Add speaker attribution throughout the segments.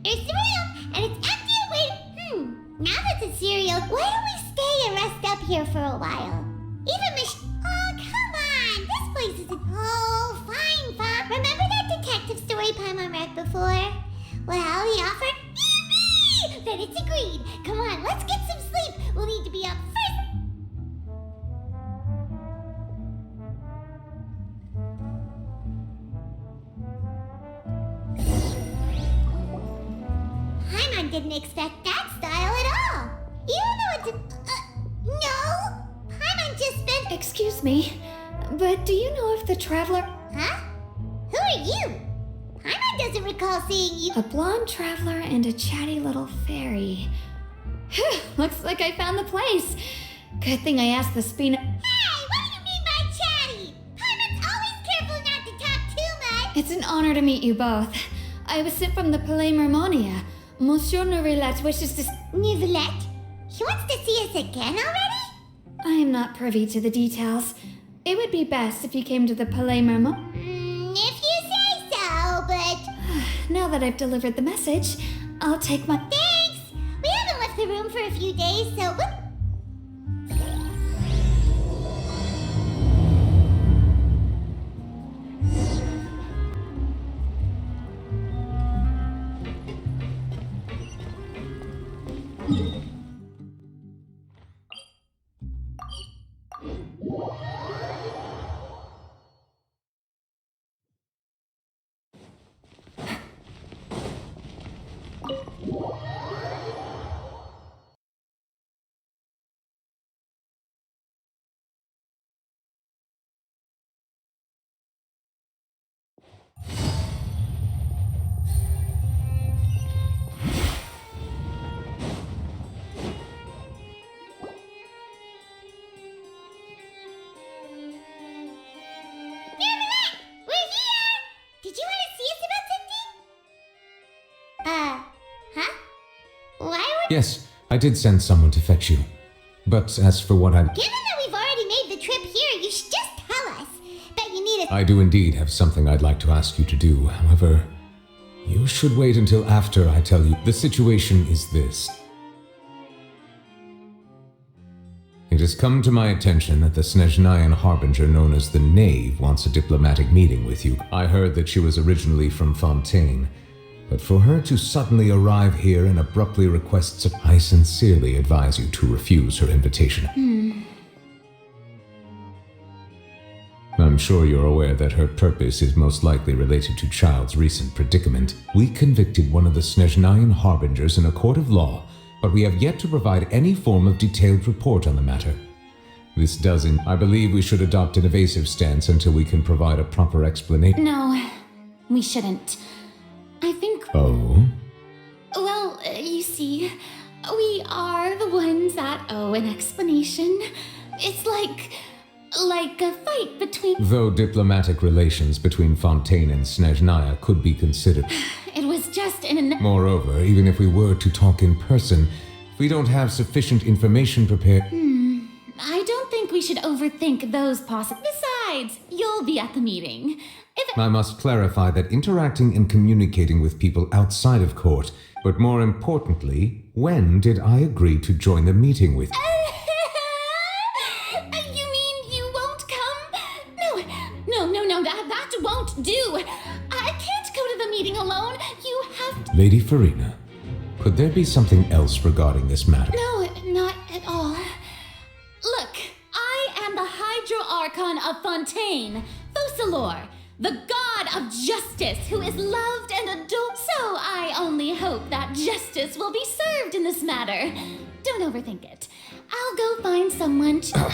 Speaker 1: There's the room, and it's empty and waiting. Now that it's cereal, why don't we stay and rest up here for a while? Even Oh, come on! This place isn't... Oh, fine. Remember that detective story Paimon read before? Well, he offered... Yippee! Then it's agreed. Come on, let's get some sleep. We'll need to be up first. Paimon didn't expect that style at all. Even though it's... No! Paimon just spent...
Speaker 2: Excuse me, but do you know if the traveler...
Speaker 1: Huh? Who are you? Paimon doesn't recall seeing you...
Speaker 2: A blonde traveler and a chatty little fairy. Phew, looks like I found the place. Good thing I asked the Spina...
Speaker 1: Hey, what do you mean by chatty? Paimon's always careful not to talk too much.
Speaker 2: It's an honor to meet you both. I was sent from the Palais Mermonia. Monsieur Nourilette wishes to...
Speaker 1: Nourilette? He wants to see us again already?
Speaker 2: I am not privy to the details. It would be best if you came to the Palais Mermonia.
Speaker 1: If you say so, but...
Speaker 2: Now that I've delivered the message, I'll take my...
Speaker 1: Thanks! We haven't left the room for a few days, so...
Speaker 3: Yes, I did send someone to fetch you. But as for what I'm...
Speaker 1: Given that we've already made the trip here, you should just tell us. Bet you need a...
Speaker 3: I do indeed have something I'd like to ask you to do. However, you should wait until after I tell you. The situation is this. It has come to my attention that the Snezhnayan Harbinger known as the Knave wants a diplomatic meeting with you. I heard that she was originally from Fontaine. But for her to suddenly arrive here and abruptly request I sincerely advise you to refuse her invitation. I'm sure you're aware that her purpose is most likely related to Child's recent predicament. We convicted one of the Snezhnayan Harbingers in a court of law, but we have yet to provide any form of detailed report on the matter. This doesn't... I believe we should adopt an evasive stance until we can provide a proper explanation.
Speaker 2: No, we shouldn't. I think...
Speaker 3: Oh?
Speaker 2: Well, you see, we are the ones that owe an explanation. It's like a fight between...
Speaker 3: Though diplomatic relations between Fontaine and Snezhnaya could be considered.
Speaker 2: It was just in an...
Speaker 3: Moreover, even if we were to talk in person, if we don't have sufficient information prepared...
Speaker 2: I don't think we should overthink those Besides, you'll be at the meeting.
Speaker 3: I must clarify that interacting and communicating with people outside of court, but more importantly, when did I agree to join the meeting with...
Speaker 2: You mean you won't come? No, that won't do. I can't go to the meeting alone. You have to...
Speaker 3: Lady Farina, could there be something else regarding this matter?
Speaker 2: No, not at all. Look, I am the Hydro Archon of Fontaine, Focalor, the god of justice who is loved and adored. So I only hope that justice will be served in this matter. Don't overthink it. I'll go find someone to...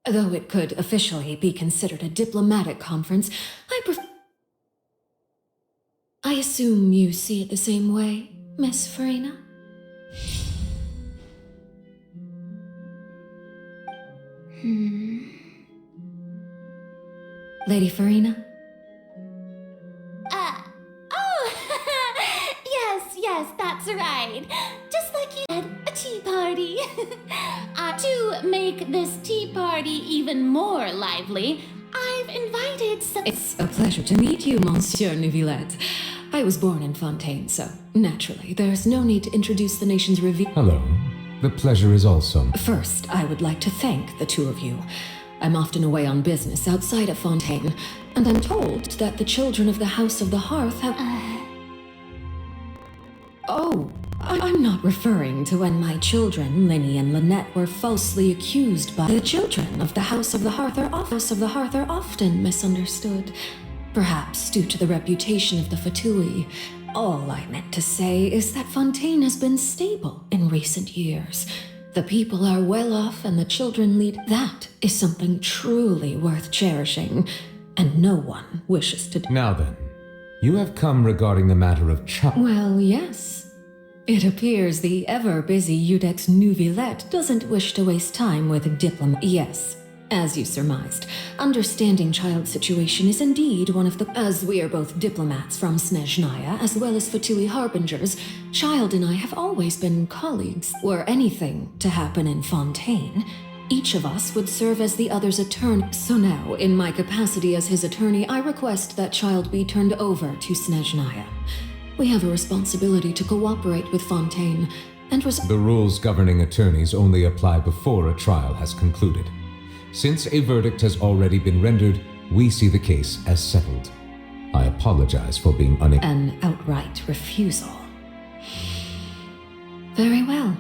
Speaker 2: Though it could officially be considered a diplomatic conference, I assume you see it the same way, Miss Farina? Lady Farina? Yes, that's right. Just like you said, a tea party. To make this tea party even more lively, I've invited some.
Speaker 4: It's a pleasure to meet you, Monsieur Neuvillette. I was born in Fontaine, so naturally, there's no need to introduce the nation's reveal.
Speaker 3: Hello. The pleasure is also.
Speaker 4: First, I would like to thank the two of you. I'm often away on business outside of Fontaine, and I'm told that the children of the House of the Hearth have... Oh, I'm not referring to when my children, Linny and Lynette, were falsely accused by... The children of the House of the Hearth are often misunderstood, perhaps due to the reputation of the Fatui. All I meant to say is that Fontaine has been stable in recent years. The people are well off and the children lead. That is something truly worth cherishing, and no one wishes to...
Speaker 3: Now then, you have come regarding the matter of
Speaker 4: Well, yes. It appears the ever-busy Iudex Neuvillette doesn't wish to waste time with diplomat. Yes, as you surmised, understanding child's situation is indeed one of the... As we are both diplomats from Snezhnaya as well as Fatui harbingers, Child and I have always been colleagues. Were anything to happen in Fontaine, each of us would serve as the other's attorney. So now, in my capacity as his attorney, I request that Child be turned over to Snezhnaya. We have a responsibility to cooperate with Fontaine, and
Speaker 3: The rules governing attorneys only apply before a trial has concluded. Since a verdict has already been rendered, we see the case as settled. I apologize for being
Speaker 4: An outright refusal. Very well.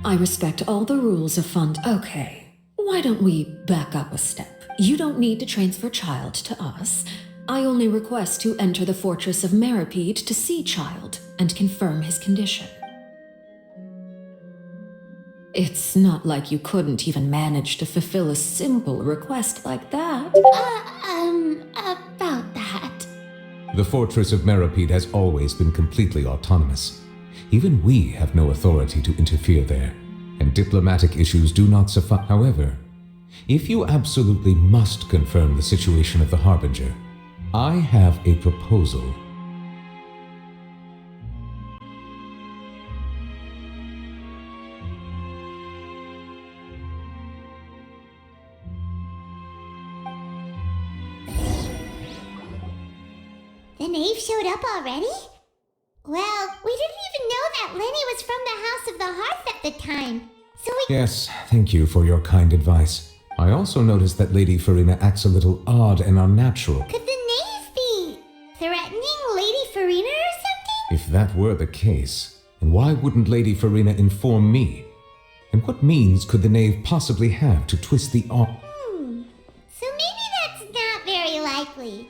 Speaker 4: I respect all the rules of Okay, why don't we back up a step? You don't need to transfer Child to us. I only request to enter the fortress of Meripede to see Child and confirm his condition. It's not like you couldn't even manage to fulfill a simple request like that.
Speaker 2: About that.
Speaker 3: The fortress of Meripede has always been completely autonomous. Even we have no authority to interfere there, and diplomatic issues do not suffice. However, if you absolutely must confirm the situation of the Harbinger, I have a proposal.
Speaker 1: The knave showed up already? Well, we didn't even know that Lenny was from the House of the Hearth at the time. So we...
Speaker 3: Yes, thank you for your kind advice. I also noticed that Lady Farina acts a little odd and unnatural.
Speaker 1: Could the knave be threatening Lady Farina or something?
Speaker 3: If that were the case, then why wouldn't Lady Farina inform me? And what means could the knave possibly have to twist the arm?
Speaker 1: So maybe that's not very likely.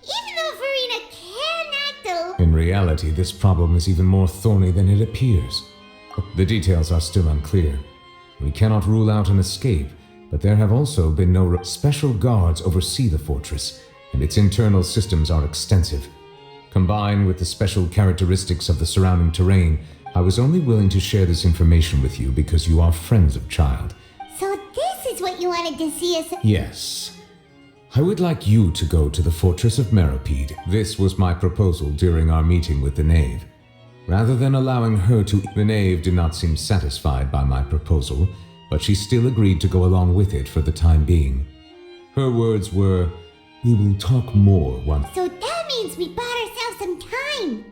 Speaker 1: Even though Farina can act a...
Speaker 3: In reality, this problem is even more thorny than it appears. The details are still unclear. We cannot rule out an escape, but there have also been no special guards oversee the fortress, and its internal systems are extensive. Combined with the special characteristics of the surrounding terrain, I was only willing to share this information with you because you are friends of Child.
Speaker 1: So this is what you wanted to see us...
Speaker 3: Yes. I would like you to go to the fortress of Meripede. This was my proposal during our meeting with the knave. Rather than allowing her to... The knave did not seem satisfied by my proposal, but she still agreed to go along with it for the time being. Her words were, "We will talk more once..."
Speaker 1: So that means we bought ourselves some time.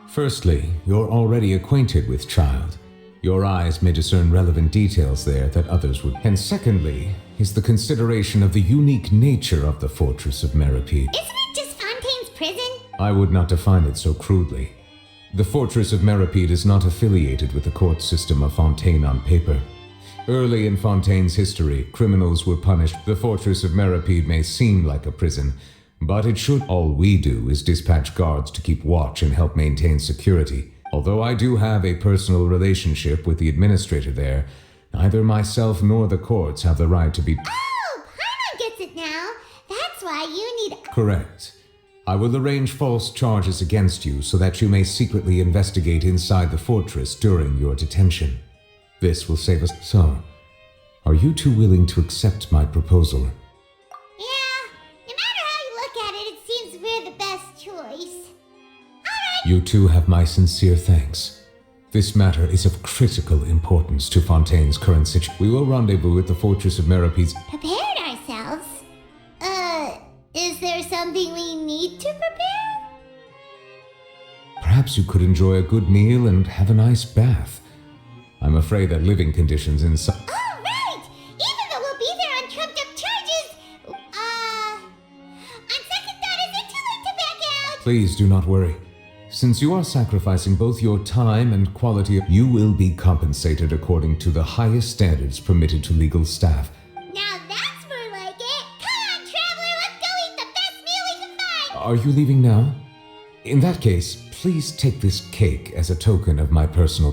Speaker 3: Firstly, you're already acquainted with Child. Your eyes may discern relevant details there that others would. And secondly, is the consideration of the unique nature of the fortress of Meripede.
Speaker 1: Isn't it just Fontaine's prison?
Speaker 3: I would not define it so crudely. The fortress of Meripede is not affiliated with the court system of Fontaine on paper. Early in Fontaine's history, criminals were punished. The fortress of Meripede may seem like a prison, but it should. All we do is dispatch guards to keep watch and help maintain security. Although I do have a personal relationship with the administrator there, neither myself nor the courts have the right to be...
Speaker 1: Oh, Paimon gets it now. That's why you need...
Speaker 3: Correct. I will arrange false charges against you so that you may secretly investigate inside the fortress during your detention. This will save us. So, are you two willing to accept my proposal?
Speaker 1: Yeah, no matter how you look at it, it seems we're the best choice. Alright.
Speaker 3: You two have my sincere thanks. This matter is of critical importance to Fontaine's current situation. We will rendezvous at the fortress of Meripede.
Speaker 1: Prepared ourselves. there something we need to prepare?
Speaker 3: Perhaps you could enjoy a good meal and have a nice bath. I'm afraid that living conditions in some...
Speaker 1: All right! Even though we'll be there on trumped-up charges... On second thought, is it too late to back out?
Speaker 3: Please do not worry. Since you are sacrificing both your time and quality, you will be compensated according to the highest standards permitted to legal staff.
Speaker 1: Now that's more like it! Come on, traveler! Let's go eat the best meal we can find!
Speaker 3: Are you leaving now? In that case, please take this cake as a token of my personal...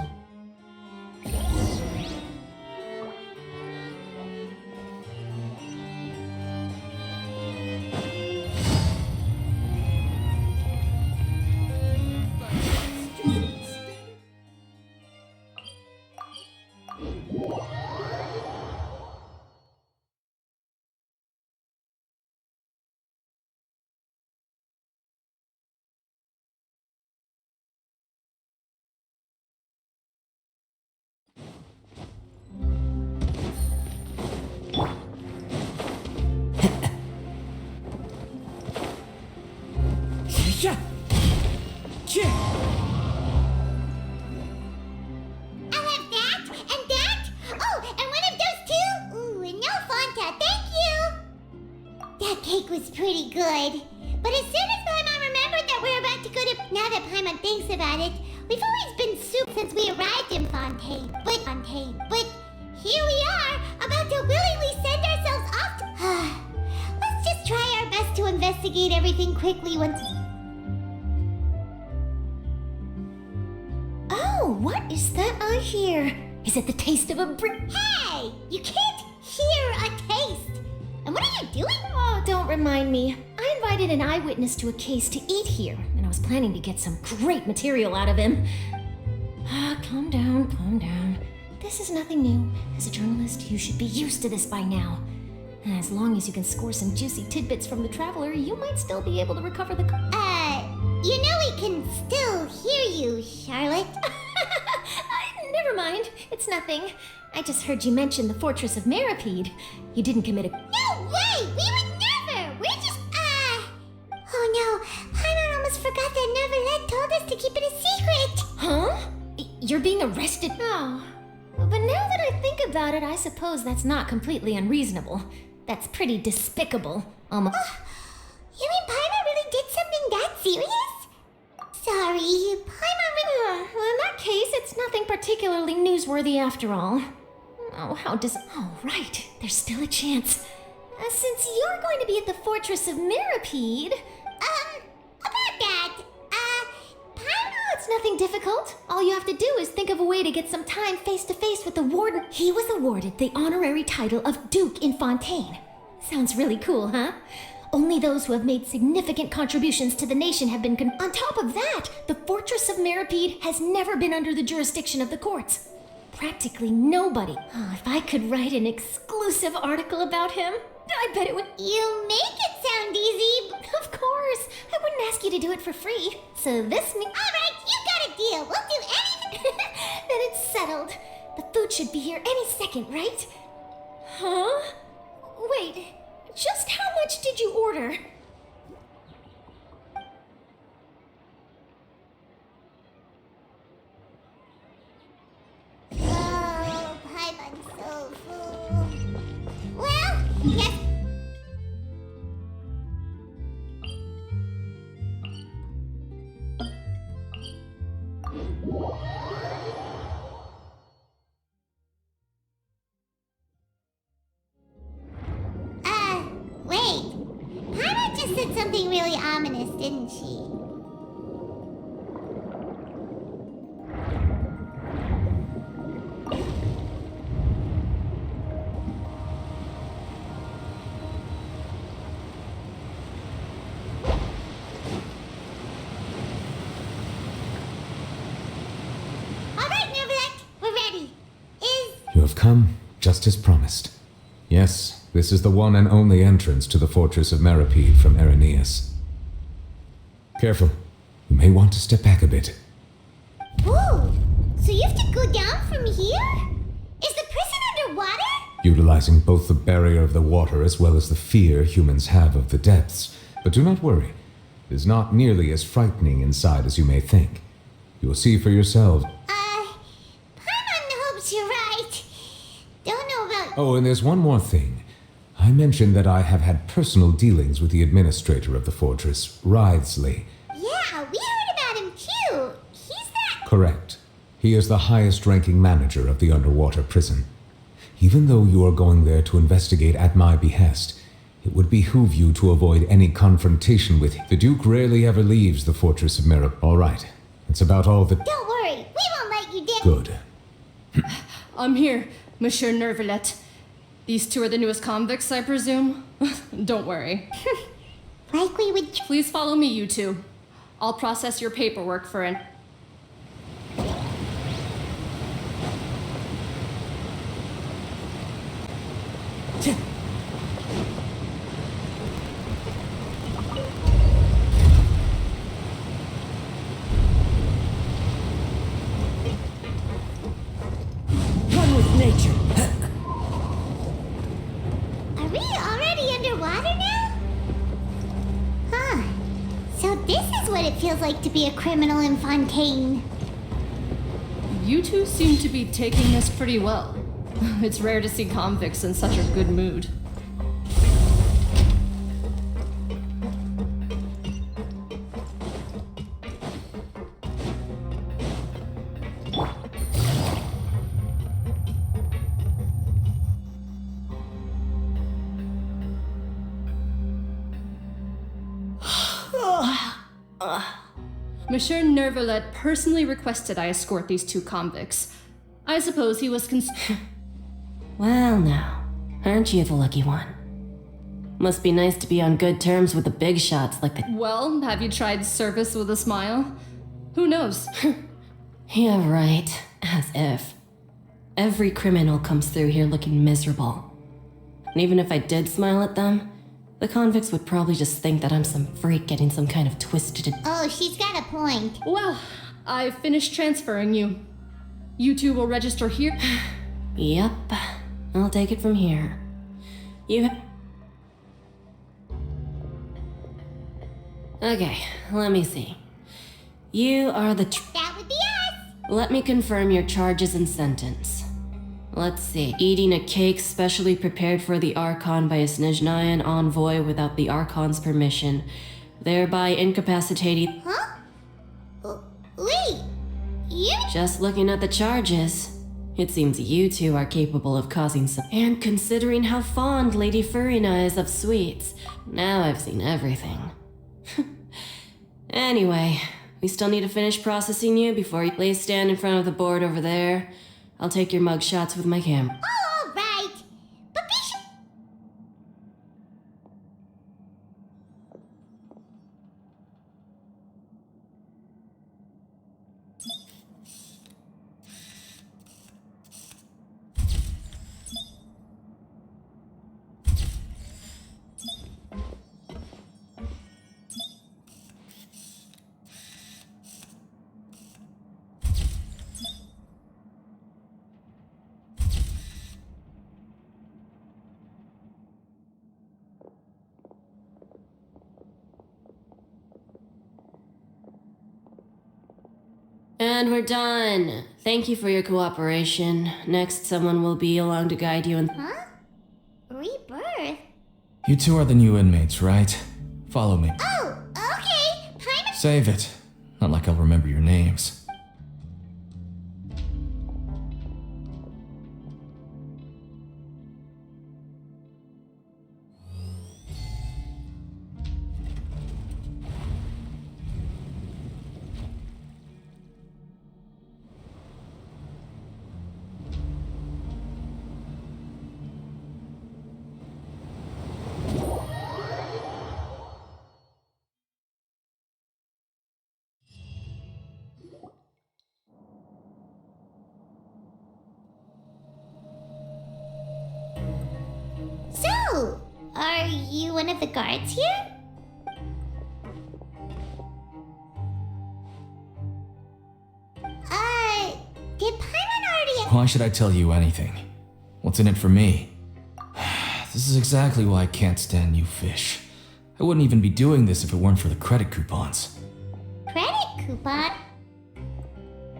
Speaker 1: I'll have that, and that! Oh, and one of those too? Ooh, and no Fanta, thank you! That cake was pretty good. But as soon as Paimon remembered that we're about to go to... Now that Paimon thinks about it, we've always been soup since we arrived in Fontaine. But here we are, about to willingly send ourselves off to... Let's just try our best to investigate everything quickly once...
Speaker 2: Oh, what is that I hear? Is it the taste of a brick?
Speaker 1: Hey! You can't hear a taste! And what are you doing?
Speaker 2: Oh, don't remind me. I invited an eyewitness to a case to eat here, and I was planning to get some great material out of him. Calm down, calm down. This is nothing new. As a journalist, you should be used to this by now. As long as you can score some juicy tidbits from the traveler, you might still be able to recover the...
Speaker 1: You know we can still hear you, Charlotte.
Speaker 2: Never mind. It's nothing. I just heard you mention the Fortress of Meripede. You didn't commit a...
Speaker 1: No way! We would never! We're just, Oh no, Paimon almost forgot that Neverlet told us to keep it a secret!
Speaker 2: Huh? You're being arrested? Oh. But now that I think about it, I suppose that's not completely unreasonable. That's pretty despicable. Almost...
Speaker 1: You mean Paimon really did something that serious? Sorry, Paimon really...
Speaker 2: Well, in that case, it's nothing particularly newsworthy after all. Oh, Oh, right. There's still a chance. Since you're going to be at the Fortress of Meripede...
Speaker 1: About that, Paimon...
Speaker 2: It's nothing difficult. All you have to do is think of a way to get some time face-to-face with the warden. He was awarded the honorary title of Duke in Fontaine. Sounds really cool, huh? Only those who have made significant contributions to the nation have been On top of that, the Fortress of Meripede has never been under the jurisdiction of the courts. Practically nobody. Oh, if I could write an exclusive article about him, I bet it would...
Speaker 1: You make it sound easy.
Speaker 2: Of course. I wouldn't ask you to do it for free. So this means...
Speaker 1: Alright, you got a deal. We'll do anything.
Speaker 2: Then it's settled. The food should be here any second, right? Huh? Wait, just how much did you order?
Speaker 1: Oh, Paimon's so full. Well, yes. Wait. Paimon just said something really ominous, didn't she?
Speaker 3: You have come, just as promised. Yes, this is the one and only entrance to the Fortress of Meripede from Irenaeus. Careful. You may want to step back a bit.
Speaker 1: Ooh, so you have to go down from here? Is the prison underwater?
Speaker 3: Utilizing both the barrier of the water as well as the fear humans have of the depths, But do not worry. It is not nearly as frightening inside as you may think. You will see for yourselves.
Speaker 1: Paimon hopes you're right. Don't know about...
Speaker 3: Oh, and there's one more thing. I mentioned that I have had personal dealings with the administrator of the fortress, Wriothesley.
Speaker 1: Yeah, we heard about him too. He's that...
Speaker 3: Correct. He is the highest-ranking manager of the underwater prison. Even though you are going there to investigate at my behest, it would behoove you to avoid any confrontation with him. The Duke rarely ever leaves the Fortress of Mirror. All right. That's about all that...
Speaker 1: Don't worry, we won't let you down.
Speaker 3: Good.
Speaker 5: I'm here, Monsieur Nervalet. These two are the newest convicts, I presume? Don't worry.
Speaker 1: Like we would...
Speaker 5: Please follow me, you two. I'll process your paperwork for an...
Speaker 6: One with nature.
Speaker 1: Are we already underwater now? Huh. So this is what it feels like to be a criminal in Fontaine.
Speaker 5: You two seem to be taking this pretty well. It's rare to see convicts in such a good mood. Monsieur Nervalet personally requested I escort these two convicts. I suppose he was
Speaker 6: Well now, aren't you the lucky one? Must be nice to be on good terms with the big shots like the...
Speaker 5: Well, have you tried service with a smile? Who knows?
Speaker 6: Yeah, right. As if. Every criminal comes through here looking miserable. And even if I did smile at them, the convicts would probably just think that I'm some freak getting some kind of twisted...
Speaker 1: Oh, she's got a point.
Speaker 5: Well, I've finished transferring you. You two will register here.
Speaker 6: Yep. I'll take it from here. You... Okay, let me see. You are the...
Speaker 1: That would be us.
Speaker 6: Let me confirm your charges and sentence. Let's see. Eating a cake specially prepared for the Archon by a Snezhnayan envoy without the Archon's permission, thereby incapacitating...
Speaker 1: Huh? Wait. You...
Speaker 6: Just looking at the charges, it seems you two are capable of causing some... And considering how fond Lady Furina is of sweets, now I've seen everything. Anyway, we still need to finish processing you before you please stand in front of the board over there. I'll take your mug shots with my camera.
Speaker 1: Oh, all right. But be sure...
Speaker 6: And we're done. Thank you for your cooperation. Next, someone will be along to guide you and...
Speaker 1: Huh? Rebirth?
Speaker 7: You two are the new inmates, right? Follow me.
Speaker 1: Oh, okay. Paimon...
Speaker 7: Save it. Not like I'll remember your names.
Speaker 1: So, are you one of the guards here? Did Paimon already...
Speaker 7: Why should I tell you anything? What's in it for me? This is exactly why I can't stand you fish. I wouldn't even be doing this if it weren't for the credit coupons.
Speaker 1: Credit coupon?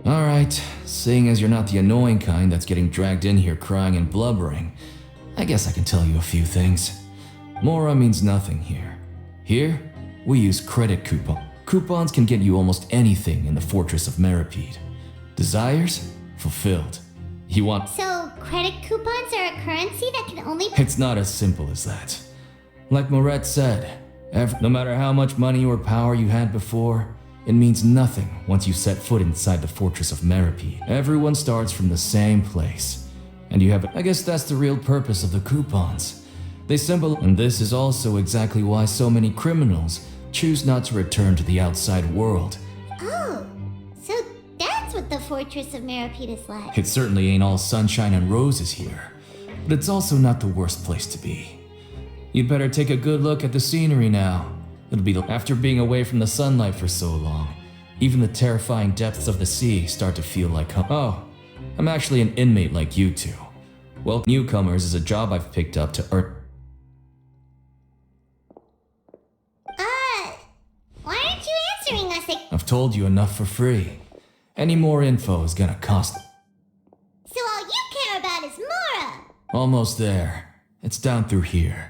Speaker 7: Alright, seeing as you're not the annoying kind that's getting dragged in here crying and blubbering, I guess I can tell you a few things. Mora means nothing here. Here, we use credit coupon. Coupons can get you almost anything in the Fortress of Meripede. Desires? Fulfilled. You want—
Speaker 1: So, credit coupons are a currency that can only—
Speaker 7: It's not as simple as that. Like Moret said, no matter how much money or power you had before, it means nothing once you set foot inside the Fortress of Meripede. Everyone starts from the same place. And you have— I guess that's the real purpose of the coupons. They symbolize— And this is also exactly why so many criminals choose not to return to the outside world.
Speaker 1: Oh, so that's what the Fortress of Meripede is like.
Speaker 7: It certainly ain't all sunshine and roses here, but it's also not the worst place to be. You'd better take a good look at the scenery now. It'll be— After being away from the sunlight for so long, even the terrifying depths of the sea start to feel like home. Oh, I'm actually an inmate like you two. Well, newcomers is a job I've picked up to earn—
Speaker 1: Why aren't you answering us?
Speaker 7: I've told you enough for free. Any more info is gonna cost—
Speaker 1: So all you care about is Mora!
Speaker 7: Almost there. It's down through here.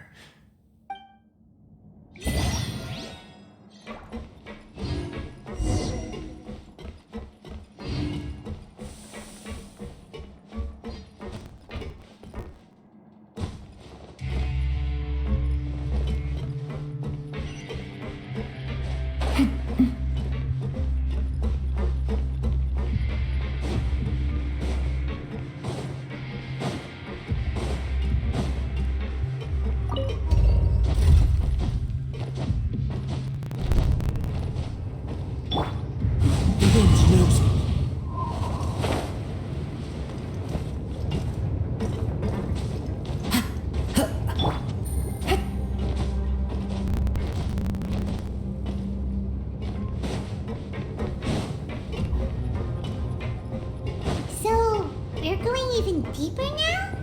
Speaker 1: So, we're going even deeper now?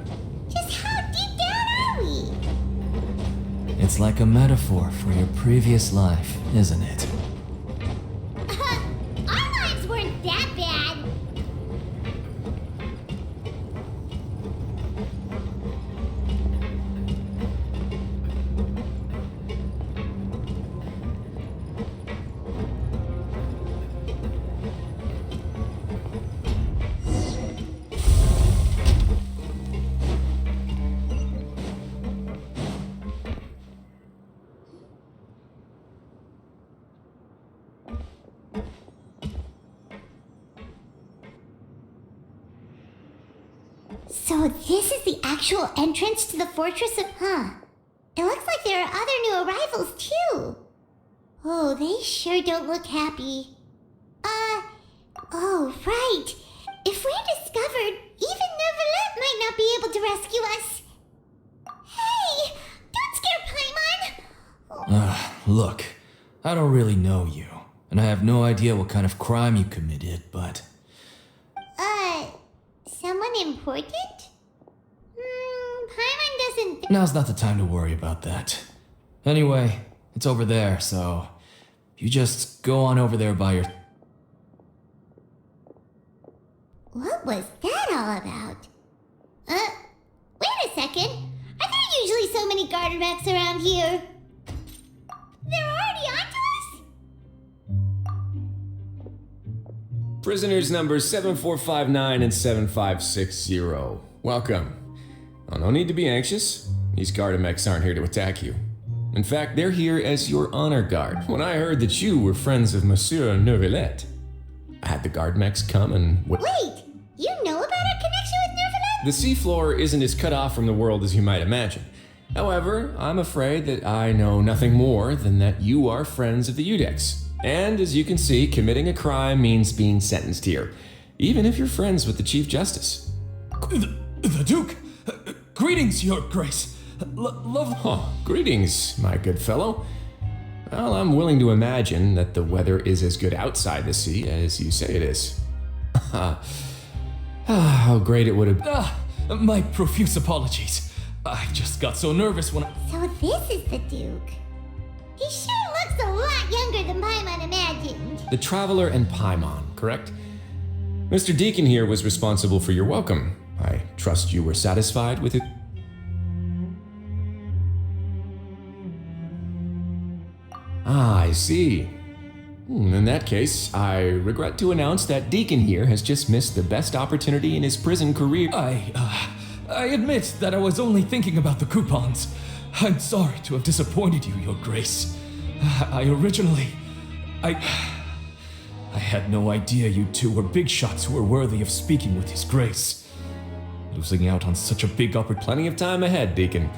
Speaker 1: Just how deep down are we?
Speaker 7: It's like a metaphor for your previous life, isn't it?
Speaker 1: Our lives weren't that bad. So this is the actual entrance to the Fortress of— It looks like there are other new arrivals too. Oh, they sure don't look happy. Oh, right. If we're discovered, even Neuvillette might not be able to rescue us. Hey, don't scare Paimon.
Speaker 7: Look, I don't really know you, and I have no idea what kind of crime you committed, but—
Speaker 1: Someone important? Paimon doesn't—
Speaker 7: Now's not the time to worry about that. Anyway, it's over there, so you just go on over there by your—
Speaker 1: What was that all about? Wait a second. Are there usually so many garter mechs around here? They're already onto us?
Speaker 8: Prisoners numbers 7459 and 7560. Welcome. Oh, no need to be anxious. These Gardamex aren't here to attack you. In fact, they're here as your honor guard. When I heard that you were friends of Monsieur Neuvillette, I had the Gardamex come and—
Speaker 1: Wait, you know about our connection with Neuvillette?
Speaker 8: The seafloor isn't as cut off from the world as you might imagine. However, I'm afraid that I know nothing more than that you are friends of the Udex. And as you can see, committing a crime means being sentenced here, even if you're friends with the Chief Justice.
Speaker 7: The Duke! Greetings, Your Grace!
Speaker 8: Greetings, my good fellow. Well, I'm willing to imagine that the weather is as good outside the sea as you say it is. How great it would have—
Speaker 7: My profuse apologies. I just got so nervous when I—
Speaker 1: So this is the Duke. He lot younger than Paimon imagined.
Speaker 8: The Traveler and Paimon, correct? Mr. Deacon here was responsible for your welcome. I trust you were satisfied with it. Ah, I see. In that case, I regret to announce that Deacon here has just missed the best opportunity in his prison career.
Speaker 7: I admit that I was only thinking about the coupons. I'm sorry to have disappointed you, Your Grace. I had no idea you two were big shots who were worthy of speaking with His Grace. Losing out on such a big opportunity.
Speaker 8: Plenty of time ahead, Deacon.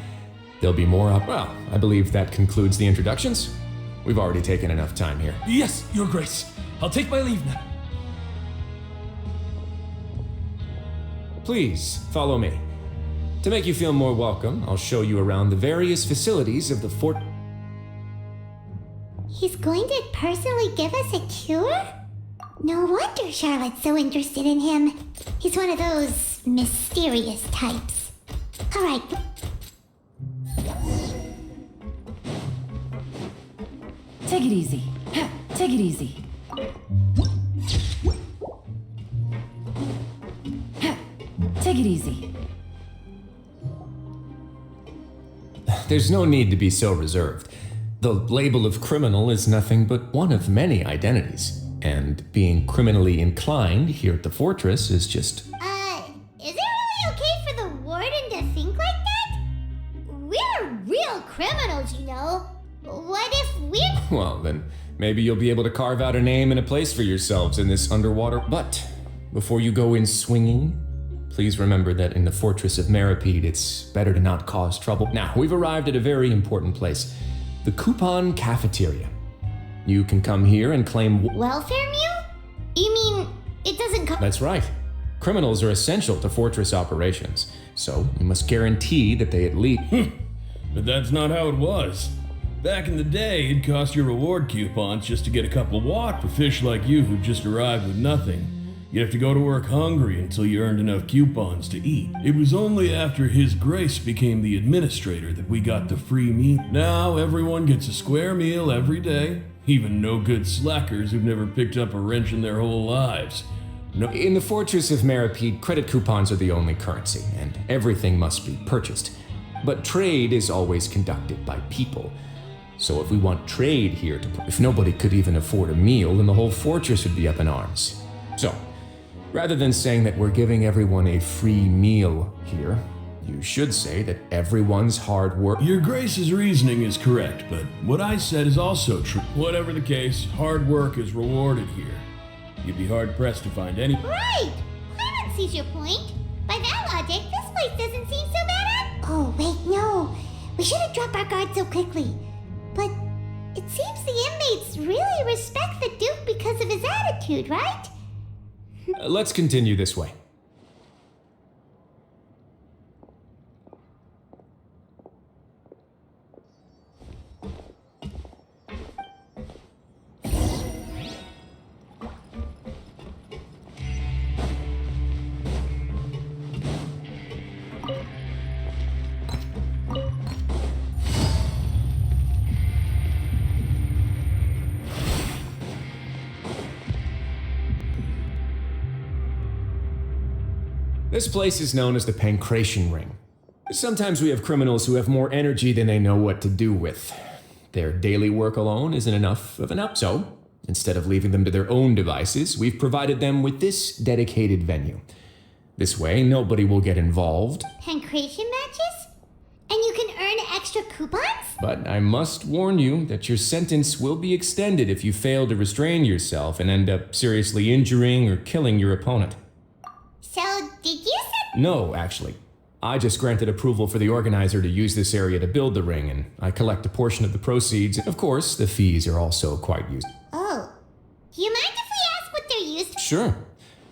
Speaker 8: There'll be more up. Well, I believe that concludes the introductions. We've already taken enough time here.
Speaker 7: Yes, Your Grace. I'll take my leave now.
Speaker 8: Please, follow me. To make you feel more welcome, I'll show you around the various facilities of the fort.
Speaker 1: He's going to personally give us a cure? No wonder Charlotte's so interested in him. He's one of those mysterious types. All right.
Speaker 4: Take it easy. Take it easy. Take it easy.
Speaker 8: There's no need to be so reserved. The label of criminal is nothing but one of many identities, and being criminally inclined here at the fortress is just...
Speaker 1: Is it really okay for the warden to think like that? We're real criminals, you know. What if we're...
Speaker 8: Well, then maybe you'll be able to carve out a name and a place for yourselves in this underwater... But before you go in swinging, please remember that in the Fortress of Meripede, it's better to not cause trouble. Now, we've arrived at a very important place. The Coupon Cafeteria. You can come here and claim...
Speaker 1: Welfare meal? You mean it doesn't come...
Speaker 8: That's right. Criminals are essential to Fortress operations, so we must guarantee that they at least...
Speaker 9: But that's not how it was. Back in the day, it'd cost you reward coupons just to get a couple of watt for fish like you who just arrived with nothing. You'd have to go to work hungry until you earned enough coupons to eat. It was only after His Grace became the administrator that we got the free meal. Now everyone gets a square meal every day, even no-good slackers who've never picked up a wrench in their whole lives. No.
Speaker 8: In the Fortress of Meripede, credit coupons are the only currency, and everything must be purchased. But trade is always conducted by people. So if we want trade here if nobody could even afford a meal, then the whole fortress would be up in arms. So, rather than saying that we're giving everyone a free meal here, you should say that everyone's hard work...
Speaker 9: Your Grace's reasoning is correct, but what I said is also true. Whatever the case, hard work is rewarded here. You'd be hard-pressed to find any...
Speaker 1: Right! Paimon sees your point. By that logic, this place doesn't seem so bad. Oh, wait, no. We shouldn't drop our guard so quickly. But it seems the inmates really respect the Duke because of his attitude, right?
Speaker 8: Let's continue this way. This place is known as the Pancration Ring. Sometimes we have criminals who have more energy than they know what to do with. Their daily work alone isn't enough of an up. So, instead of leaving them to their own devices, we've provided them with this dedicated venue. This way, nobody will get involved.
Speaker 1: Pancration matches? And you can earn extra coupons?
Speaker 8: But I must warn you that your sentence will be extended if you fail to restrain yourself and end up seriously injuring or killing your opponent.
Speaker 1: So, did you say...
Speaker 8: No, actually. I just granted approval for the organizer to use this area to build the ring, and I collect a portion of the proceeds. Of course, the fees are also quite used.
Speaker 1: Oh. Do you mind if we ask what they're used for?
Speaker 8: Sure.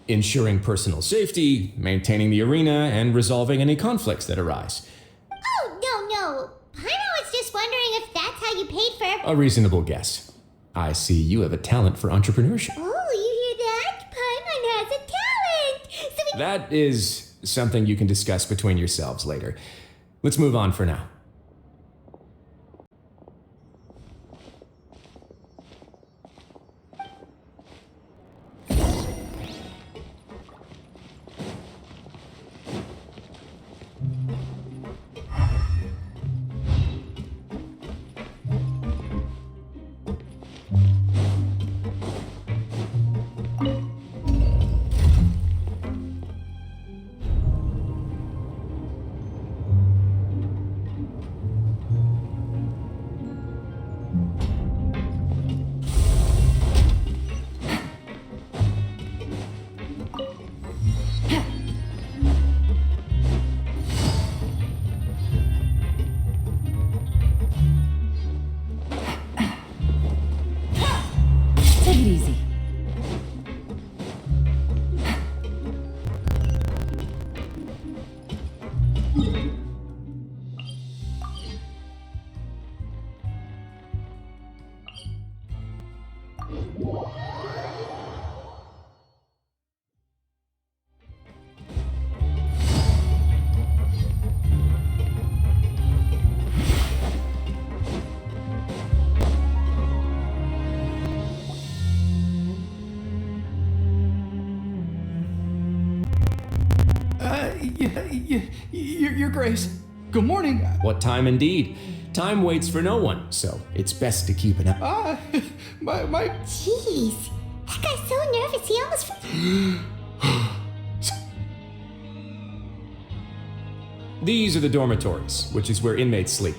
Speaker 8: Ensuring personal safety, maintaining the arena, and resolving any conflicts that arise.
Speaker 1: Oh, no. Paimon was just wondering if that's how you paid for...
Speaker 8: A reasonable guess. I see you have a talent for entrepreneurship.
Speaker 1: Oh, you hear that? Paimon has a talent! So
Speaker 8: That is something you can discuss between yourselves later. Let's move on for now.
Speaker 10: Your Grace. Good morning.
Speaker 8: What time indeed? Time waits for no one, so it's best to keep an eye.
Speaker 10: My.
Speaker 1: Jeez, that guy's so nervous he almost.
Speaker 8: These are the dormitories, which is where inmates sleep.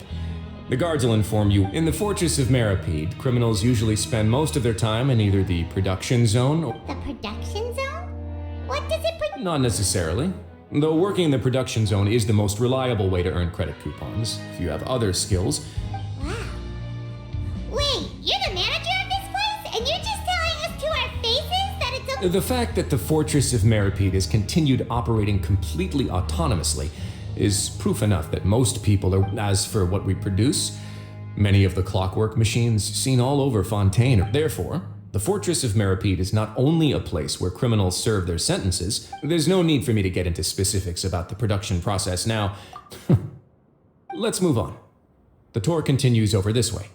Speaker 8: The guards will inform you, in the Fortress of Meripede, criminals usually spend most of their time in either the production zone or...
Speaker 1: The production zone? What does it
Speaker 8: Not necessarily. Though working in the production zone is the most reliable way to earn credit coupons. If you have other skills...
Speaker 1: Wow. Wait, you're the manager of this place? And you're just telling us to our faces that it's okay?
Speaker 8: The fact that the Fortress of Meripede has continued operating completely autonomously is proof enough that most people are... As for what we produce, many of the clockwork machines seen all over Fontaine. Therefore, the Fortress of Meripede is not only a place where criminals serve their sentences. There's no need for me to get into specifics about the production process now. Let's move on. The tour continues over this way.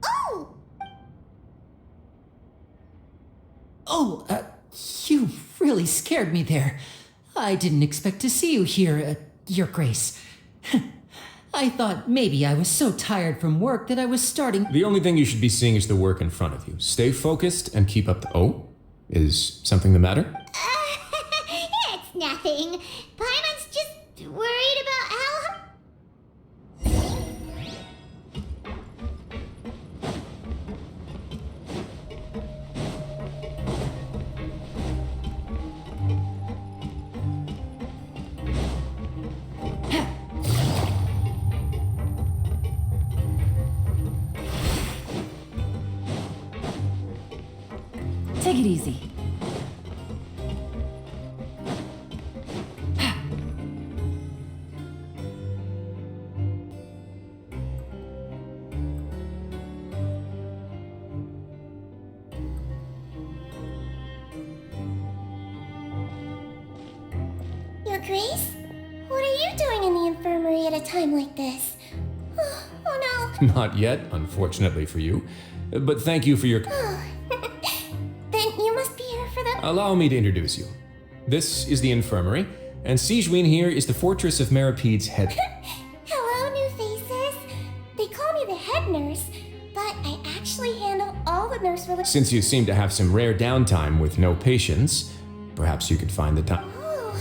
Speaker 1: Oh!
Speaker 11: Oh, you really scared me there. I didn't expect to see you here, Your Grace. I thought maybe I was so tired from work that I was starting...
Speaker 8: The only thing you should be seeing is the work in front of you. Stay focused and keep up the... Oh? Is something the matter?
Speaker 1: It's nothing. Paimon's just worried about how...
Speaker 11: Take it easy.
Speaker 1: Your Grace? What are you doing in the infirmary at a time like this? Oh no.
Speaker 8: Not yet, unfortunately for you. But thank you for your...
Speaker 1: Then you must be here for the...
Speaker 8: Allow me to introduce you. This is the infirmary, and Sigewinne here is the Fortress of Meripede's head...
Speaker 1: Hello, new faces. They call me the head nurse, but I actually handle all the nurse-related...
Speaker 8: Since you seem to have some rare downtime with no patients, perhaps you could find the time...
Speaker 1: Oh,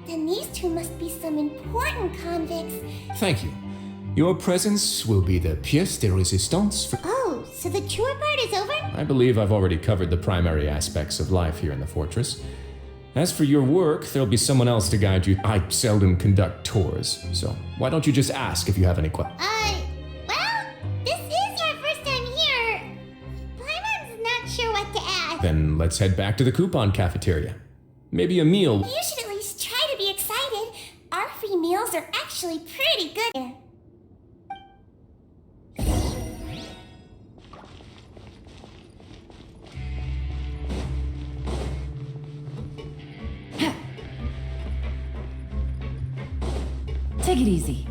Speaker 1: then these two must be some important convicts.
Speaker 8: Thank you. Your presence will be the pièce de résistance for...
Speaker 1: Oh, so the tour part is over?
Speaker 8: I believe I've already covered the primary aspects of life here in the fortress. As for your work, there'll be someone else to guide you. I seldom conduct tours, so why don't you just ask if you have any questions?
Speaker 1: Well, this is your first time here. Paimon's not sure what to ask.
Speaker 8: Then let's head back to the coupon cafeteria. Maybe a meal...
Speaker 1: You should at least try to be excited. Our free meals are actually pretty good here.
Speaker 11: Take it easy.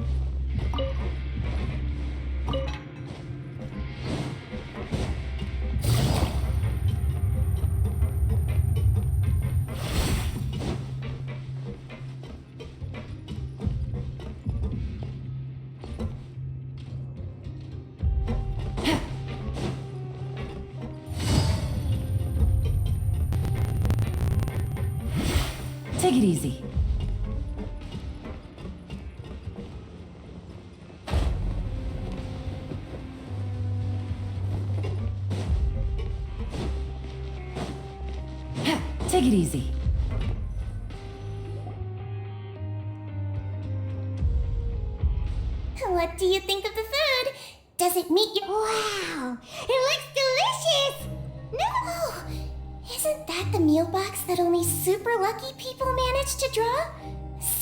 Speaker 11: Take it easy. Take it easy.
Speaker 1: What do you think of the food? Does it meet your... Wow, it looks delicious! No! Isn't that the meal box that only super lucky people manage to draw?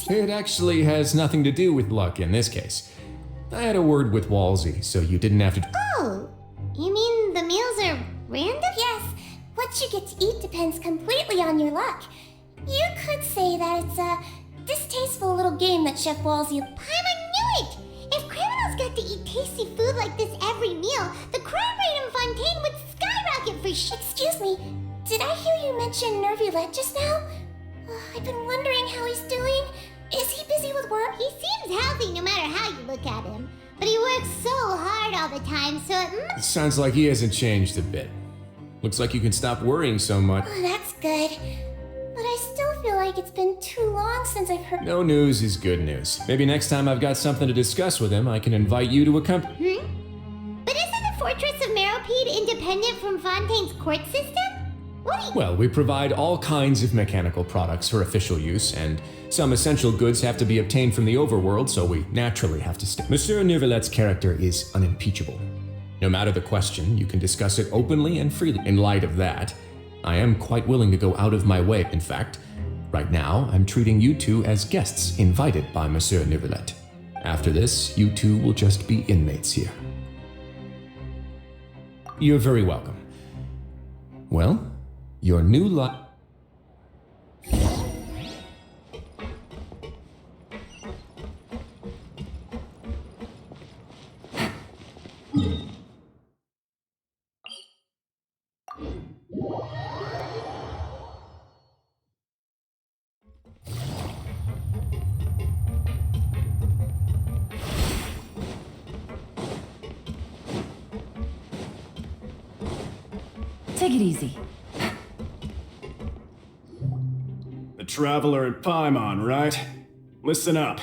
Speaker 8: It actually has nothing to do with luck in this case. I had a word with Walsey, so you didn't have to...
Speaker 1: Oh, you mean the meals are random? Yes, what you get to eat depends completely on your luck. You could say that it's a distasteful little game that Chef Wallsy... Paimon knew it! If criminals got to eat tasty food like this every meal, the crime rate in Fontaine would skyrocket for Excuse me, did I hear you mention Nervulette just now? I've been wondering how he's doing. Is he busy with work? He seems healthy no matter how you look at him. But he works so hard all the time, so it
Speaker 8: Sounds like he hasn't changed a bit. Looks like you can stop worrying so much.
Speaker 1: Oh, that's good. But I still feel like it's been too long since I've heard...
Speaker 8: No news is good news. Maybe next time I've got something to discuss with him, I can invite you to accompany...
Speaker 1: But isn't the Fortress of Meropide independent from Fontaine's court system? What do you...
Speaker 8: Well, we provide all kinds of mechanical products for official use, and some essential goods have to be obtained from the overworld, so we naturally have to stay. Monsieur Neuvillette's character is unimpeachable. No matter the question, you can discuss it openly and freely. In light of that, I am quite willing to go out of my way. In fact, right now, I'm treating you two as guests invited by Monsieur Neuvillette. After this, you two will just be inmates here. You're very welcome. Well, your new life...
Speaker 4: Take it easy.
Speaker 12: The Traveler and Paimon, right? Listen up.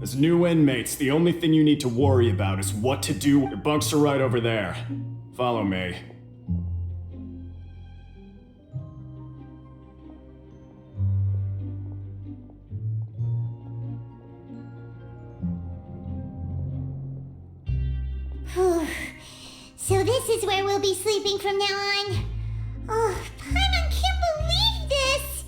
Speaker 12: As new inmates, the only thing you need to worry about is what to do. Your bunks are right over there. Follow me.
Speaker 1: So this is where we'll be sleeping from now on. Oh, Paimon can't believe this!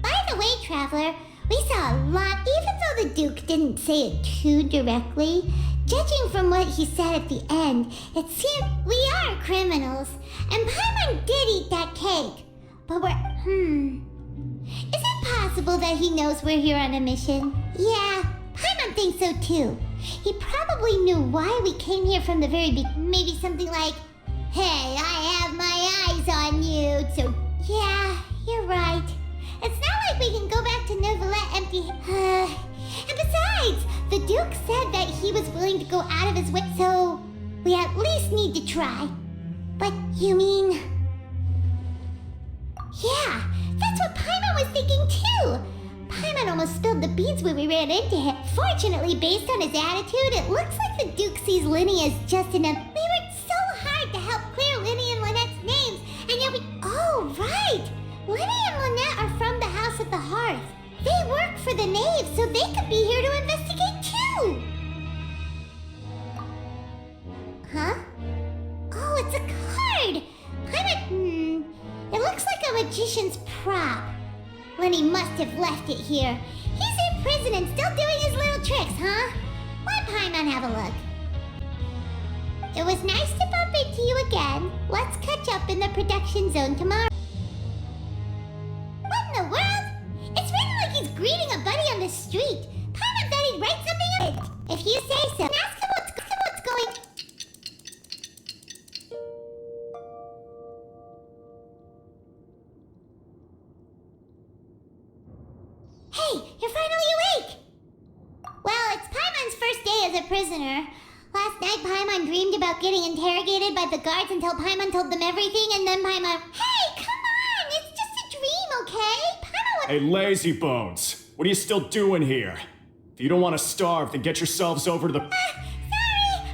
Speaker 1: By the way, Traveler, we saw a lot, even though the Duke didn't say it too directly. Judging from what he said at the end, it seemed we are criminals. And Paimon did eat that cake. But is it possible that he knows we're here on a mission? Yeah, Paimon thinks so too. He probably knew why we came here from the very beginning. Maybe something like, hey, I have my eyes on you. So, yeah, you're right. It's not like we can go back to Neuvillette empty. And besides, the Duke said that he was willing to go out of his way, so we at least need to try. But you mean... Yeah, that's what Paimon was thinking too. Paimon almost spilled the beans when we ran into him. Fortunately, based on his attitude, it looks like the Duke sees Linny as just enough. We worked so hard to help clear Linny and Lynette's names, and yet we... Oh, right! Linny and Lynette are from the House of the Hearth. They work for the Knave, so they could be here to investigate too! Huh? Oh, it's a card! Paimon... It looks like a magician's prop. Lenny must have left it here. He's in prison and still doing his little tricks, huh? Let Paimon have a look. It was nice to bump into you again. Let's catch up in the production zone tomorrow. What in the world? It's written like he's greeting a buddy on the street. Paimon thought he'd write something on it. If you say so. Ask him what's going... Hey, you're finally awake! Well, it's Paimon's first day as a prisoner. Last night, Paimon dreamed about getting interrogated by the guards until Paimon told them everything, and then Paimon... Hey, come on! It's just a dream, okay? Paimon...
Speaker 12: Hey, lazy bones. What are you still doing here? If you don't want to starve, then get yourselves over to the...
Speaker 1: Sorry!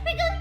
Speaker 1: We're going...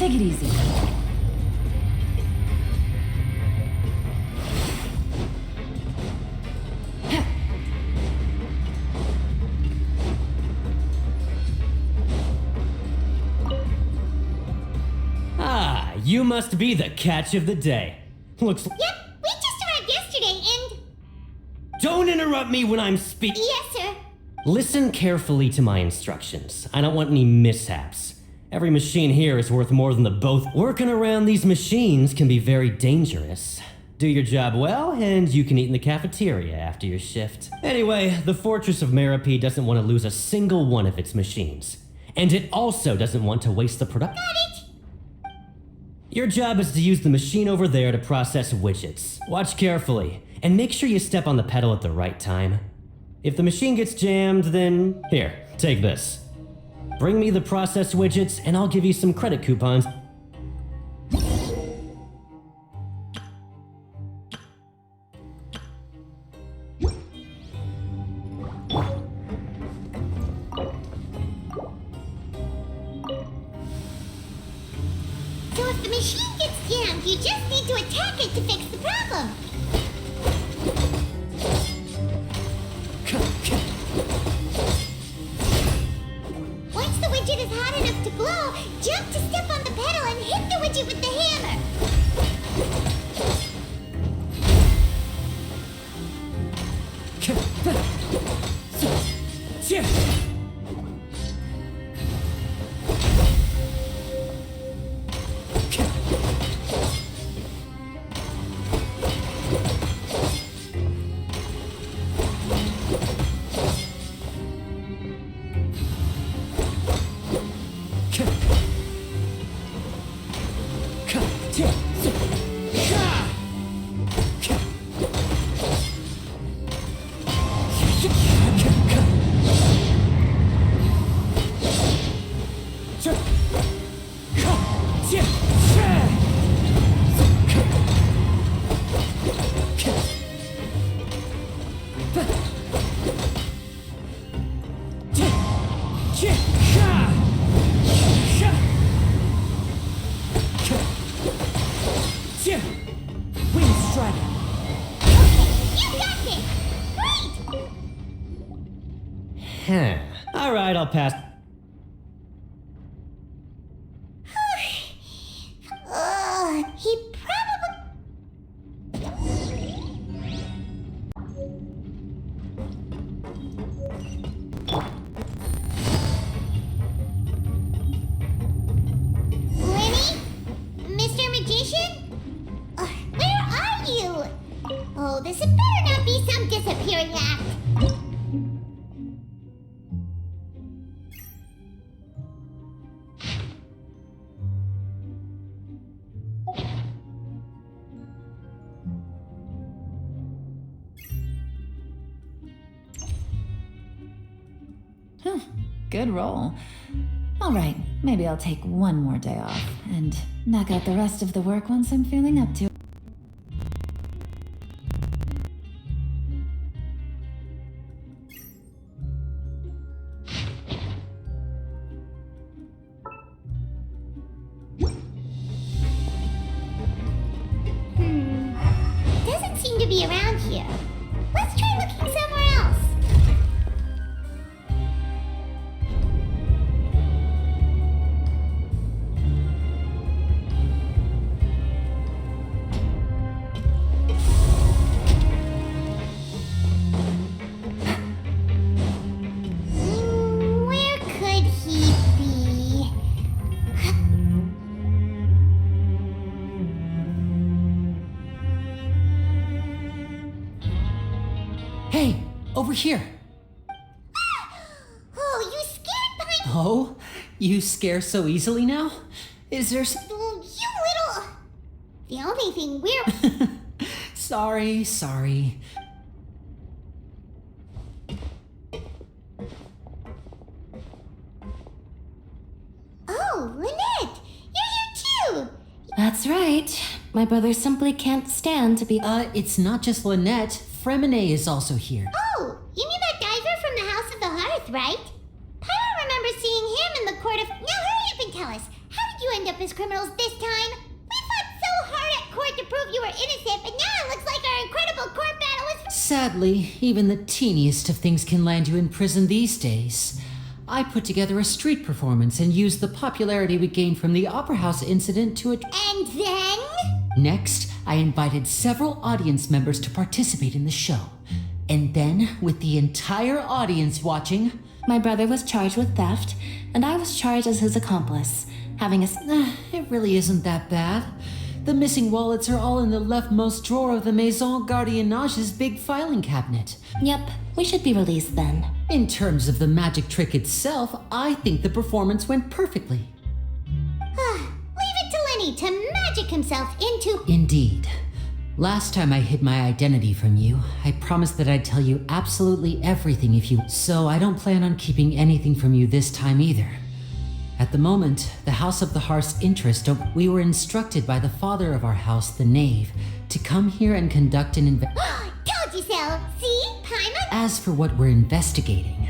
Speaker 2: Take it easy.
Speaker 13: Ah, you must be the catch of the day. Looks.
Speaker 1: Yep, we just arrived yesterday and...
Speaker 13: Don't interrupt me when I'm speaking.
Speaker 1: Yes, sir.
Speaker 13: Listen carefully to my instructions. I don't want any mishaps. Every machine here is worth more than the both. Working around these machines can be very dangerous. Do your job well, and you can eat in the cafeteria after your shift. Anyway, the Fortress of Merope doesn't want to lose a single one of its machines. And it also doesn't want to waste the product.
Speaker 1: Got it.
Speaker 13: Your job is to use the machine over there to process widgets. Watch carefully, and make sure you step on the pedal at the right time. If the machine gets jammed, then... Here, take this. Bring me the process widgets, and I'll give you some credit coupons.
Speaker 1: So if the machine gets jammed, you just need to attack it to fix the problem. Once the widget is hot enough to glow, jump to step on the pedal and hit the widget with the hammer.
Speaker 13: Alright, I'll pass.
Speaker 1: He probably... Lenny? Mr. Magician? Where are you? Oh, this had better not be some disappearing act.
Speaker 2: Good roll. All right, maybe I'll take one more day off and knock out the rest of the work once I'm feeling up to it.
Speaker 1: Doesn't seem to be around here. Let's try looking somewhere else. Where could he be?
Speaker 11: Hey, over here.
Speaker 1: Oh, you scared behind...
Speaker 11: Oh, you scare so easily now? Is there
Speaker 1: You little... The only thing we're...
Speaker 11: Sorry.
Speaker 1: Oh, Lynette! You're here too!
Speaker 6: That's right. My brother simply can't stand to be.
Speaker 11: It's not just Lynette. Fremine is also here.
Speaker 1: Oh, you mean that diver from the House of the Hearth, right? Pyro remembers seeing him in the court of... Now hurry up and tell us. How did you end up as criminals this time. We fought so hard at court to prove you were innocent, but now it looks like our incredible court battle was...
Speaker 11: Sadly, even the teeniest of things can land you in prison these days. I put together a street performance and used the popularity we gained from the Opera House incident to
Speaker 1: And then?
Speaker 11: Next, I invited several audience members to participate in the show. And then, with the entire audience watching...
Speaker 6: My brother was charged with theft, and I was charged as his accomplice, having a...
Speaker 11: It really isn't that bad. The missing wallets are all in the leftmost drawer of the Maison Gardiennage's big filing cabinet.
Speaker 6: Yep, we should be released then.
Speaker 11: In terms of the magic trick itself, I think the performance went perfectly.
Speaker 1: Leave it to Lenny to magic himself into...
Speaker 11: Indeed. Last time I hid my identity from you, I promised that I'd tell you absolutely everything if you... So I don't plan on keeping anything from you this time either. At the moment, the House of the Hearth's interest, we were instructed by the father of our house, the Knave, to come here and conduct an
Speaker 1: Told you so! See? Paimon?
Speaker 11: As for what we're investigating,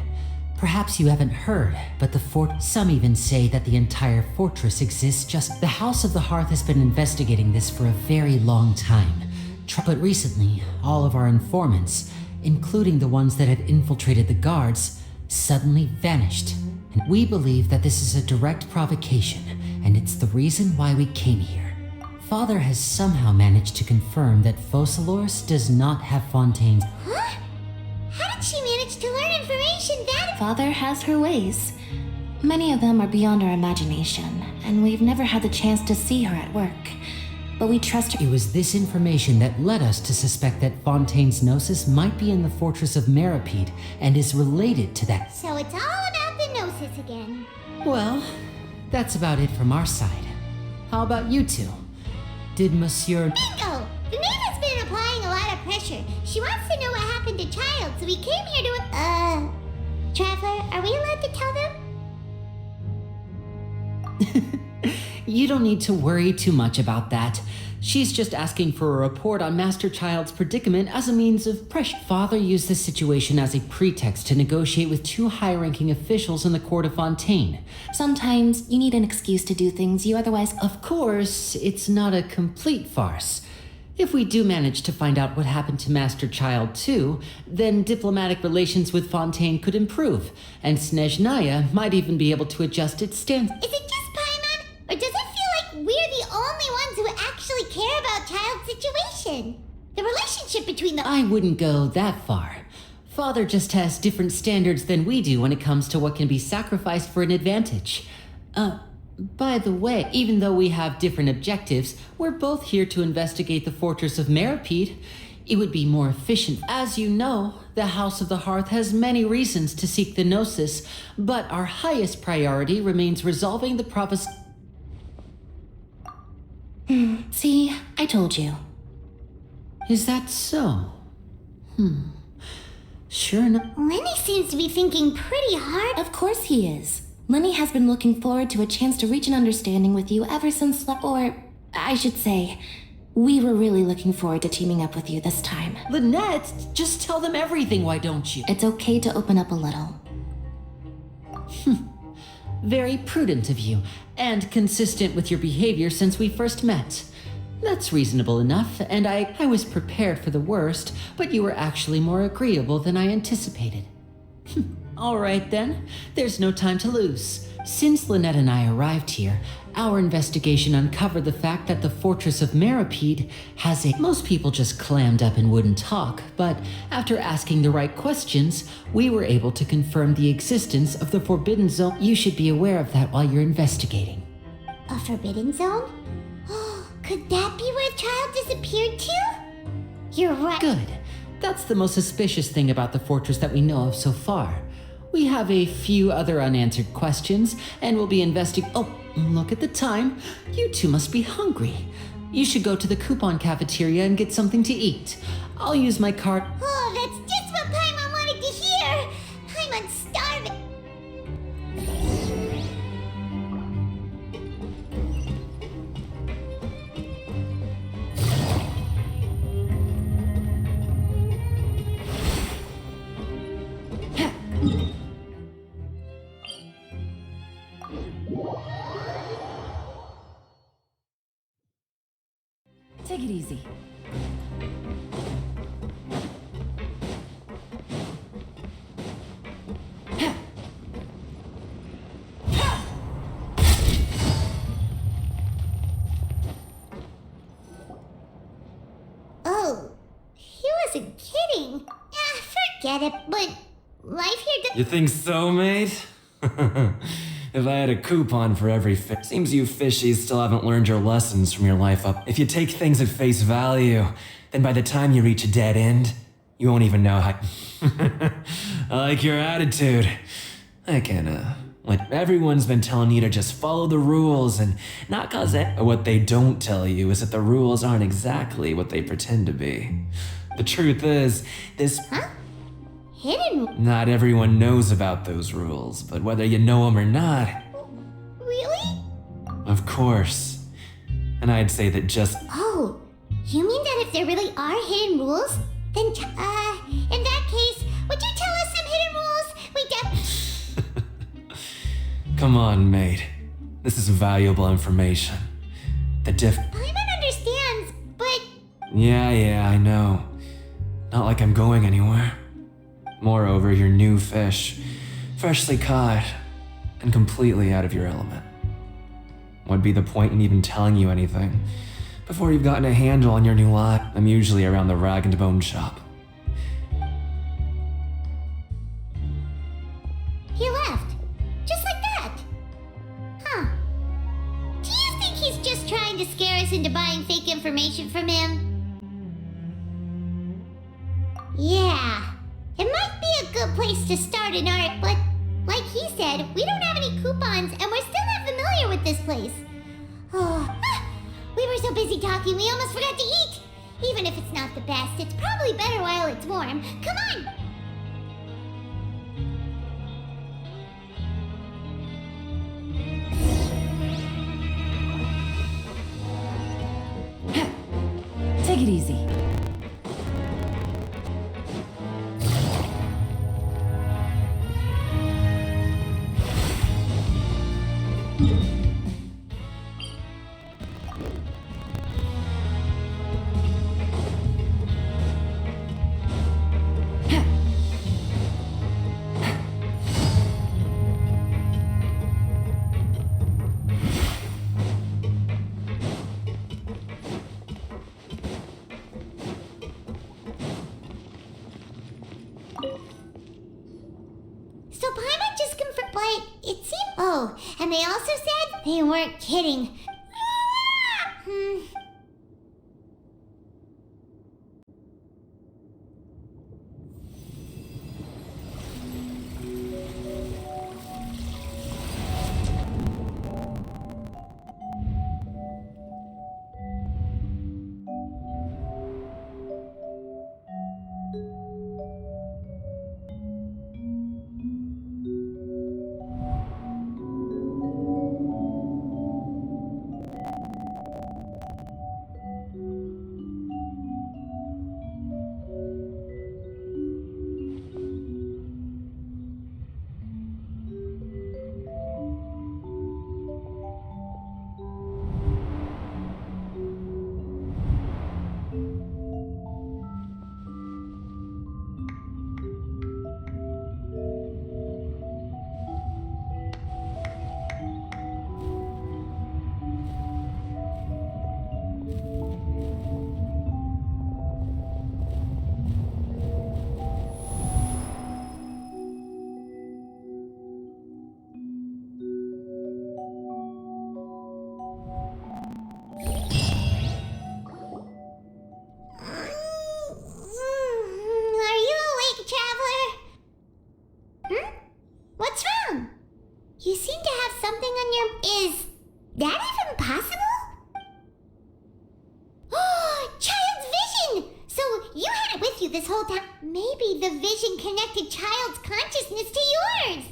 Speaker 11: perhaps you haven't heard, but the fort... Some even say that the entire fortress exists just... The House of the Hearth has been investigating this for a very long time. But recently, all of our informants, including the ones that had infiltrated the guards, suddenly vanished. And we believe that this is a direct provocation, and it's the reason why we came here. Father has somehow managed to confirm that Focalors does not have Fontaine's...
Speaker 1: Huh? How did she manage to learn information that...
Speaker 6: Father has her ways. Many of them are beyond our imagination, and we've never had the chance to see her at work. But we trust her.
Speaker 11: It was this information that led us to suspect that Fontaine's Gnosis might be in the fortress of Meripede and is related to that.
Speaker 1: So it's all about the Gnosis again.
Speaker 11: Well, that's about it from our side. How about you two? Did Monsieur...
Speaker 1: Bingo! The maid has been applying a lot of pressure. She wants to know what happened to Child, so we came here to... Traveler, are we allowed to tell them?
Speaker 11: You don't need to worry too much about that. She's just asking for a report on Master Child's predicament as a means of pressure. Father used this situation as a pretext to negotiate with two high-ranking officials in the court of Fontaine.
Speaker 6: Sometimes you need an excuse to do things you otherwise...
Speaker 11: Of course, it's not a complete farce. If we do manage to find out what happened to Master Child too, then diplomatic relations with Fontaine could improve, and Snezhnaya might even be able to adjust its stance.
Speaker 1: Is it just Paimon? Or does it feel like we're the only ones who actually care about Child's situation? The relationship between the...
Speaker 11: I wouldn't go that far. Father just has different standards than we do when it comes to what can be sacrificed for an advantage. By the way, even though we have different objectives, we're both here to investigate the fortress of Meripede. It would be more efficient. As you know, the House of the Hearth has many reasons to seek the Gnosis, but our highest priority remains resolving the prophecy.
Speaker 6: See, I told you.
Speaker 11: Is that so? Sure enough.
Speaker 1: Lenny seems to be thinking pretty hard.
Speaker 6: Of course he is. Lenny has been looking forward to a chance to reach an understanding with you ever since... Or, I should say, we were really looking forward to teaming up with you this time.
Speaker 11: Lynette, just tell them everything, why don't you?
Speaker 6: It's okay to open up a little.
Speaker 11: Very prudent of you, and consistent with your behavior since we first met. That's reasonable enough, and I was prepared for the worst, but you were actually more agreeable than I anticipated. All right then, there's no time to lose. Since Lynette and I arrived here, our investigation uncovered the fact that the fortress of Meripede has a... Most people just clammed up and wouldn't talk, but after asking the right questions, we were able to confirm the existence of the Forbidden Zone. You should be aware of that while you're investigating.
Speaker 1: A Forbidden Zone? Could that be where Child disappeared to? You're right.
Speaker 11: Good. That's the most suspicious thing about the fortress that we know of so far. We have a few other unanswered questions, and we'll be Oh, look at the time. You two must be hungry. You should go to the coupon cafeteria and get something to eat. I'll use my card.
Speaker 1: Oh, that's just what Paimon wanted to hear. Paimon's starving.
Speaker 4: Take it easy.
Speaker 1: Oh, he wasn't kidding. Ah, forget it, but life here
Speaker 8: You think so, mate? If I had a coupon for every fish. Seems you fishies still haven't learned your lessons from your life up. If you take things at face value, then by the time you reach a dead end, you won't even know how. I like your attitude. I kinda. Like, everyone's been telling you to just follow the rules and not cause it. What they don't tell you is that the rules aren't exactly what they pretend to be. The truth is, this.
Speaker 1: Huh? Hidden?
Speaker 8: Not everyone knows about those rules, but whether you know them or not.
Speaker 1: Really?
Speaker 8: Of course. And I'd say that just.
Speaker 1: Oh, you mean that if there really are hidden rules, then, in that case, would you tell us some hidden rules?
Speaker 8: Come on, mate. This is valuable information.
Speaker 1: Paimon understands, but.
Speaker 8: Yeah, I know. Not like I'm going anywhere. Moreover, you're new fish, freshly caught, and completely out of your element. What'd be the point in even telling you anything? Before you've gotten a handle on your new lot, I'm usually around the rag and bone shop.
Speaker 1: He left. Just like that. Huh. Do you think he's just trying to scare us into buying fake information from him? Yeah. It might be a good place to start an arc, but like he said, we don't have any coupons and we're still not familiar with this place. Oh, we were so busy talking we almost forgot to eat. Even if it's not the best, it's probably better while it's warm. Come on!
Speaker 4: Take it easy.
Speaker 1: So Paimon just confirmed, but it seemed. Oh, and they also said they weren't kidding. Are you awake, traveler? What's wrong? You seem to have something on your. Is that even possible? Oh, child's vision! So you had it with you this whole time. Maybe the vision connected child's consciousness to yours.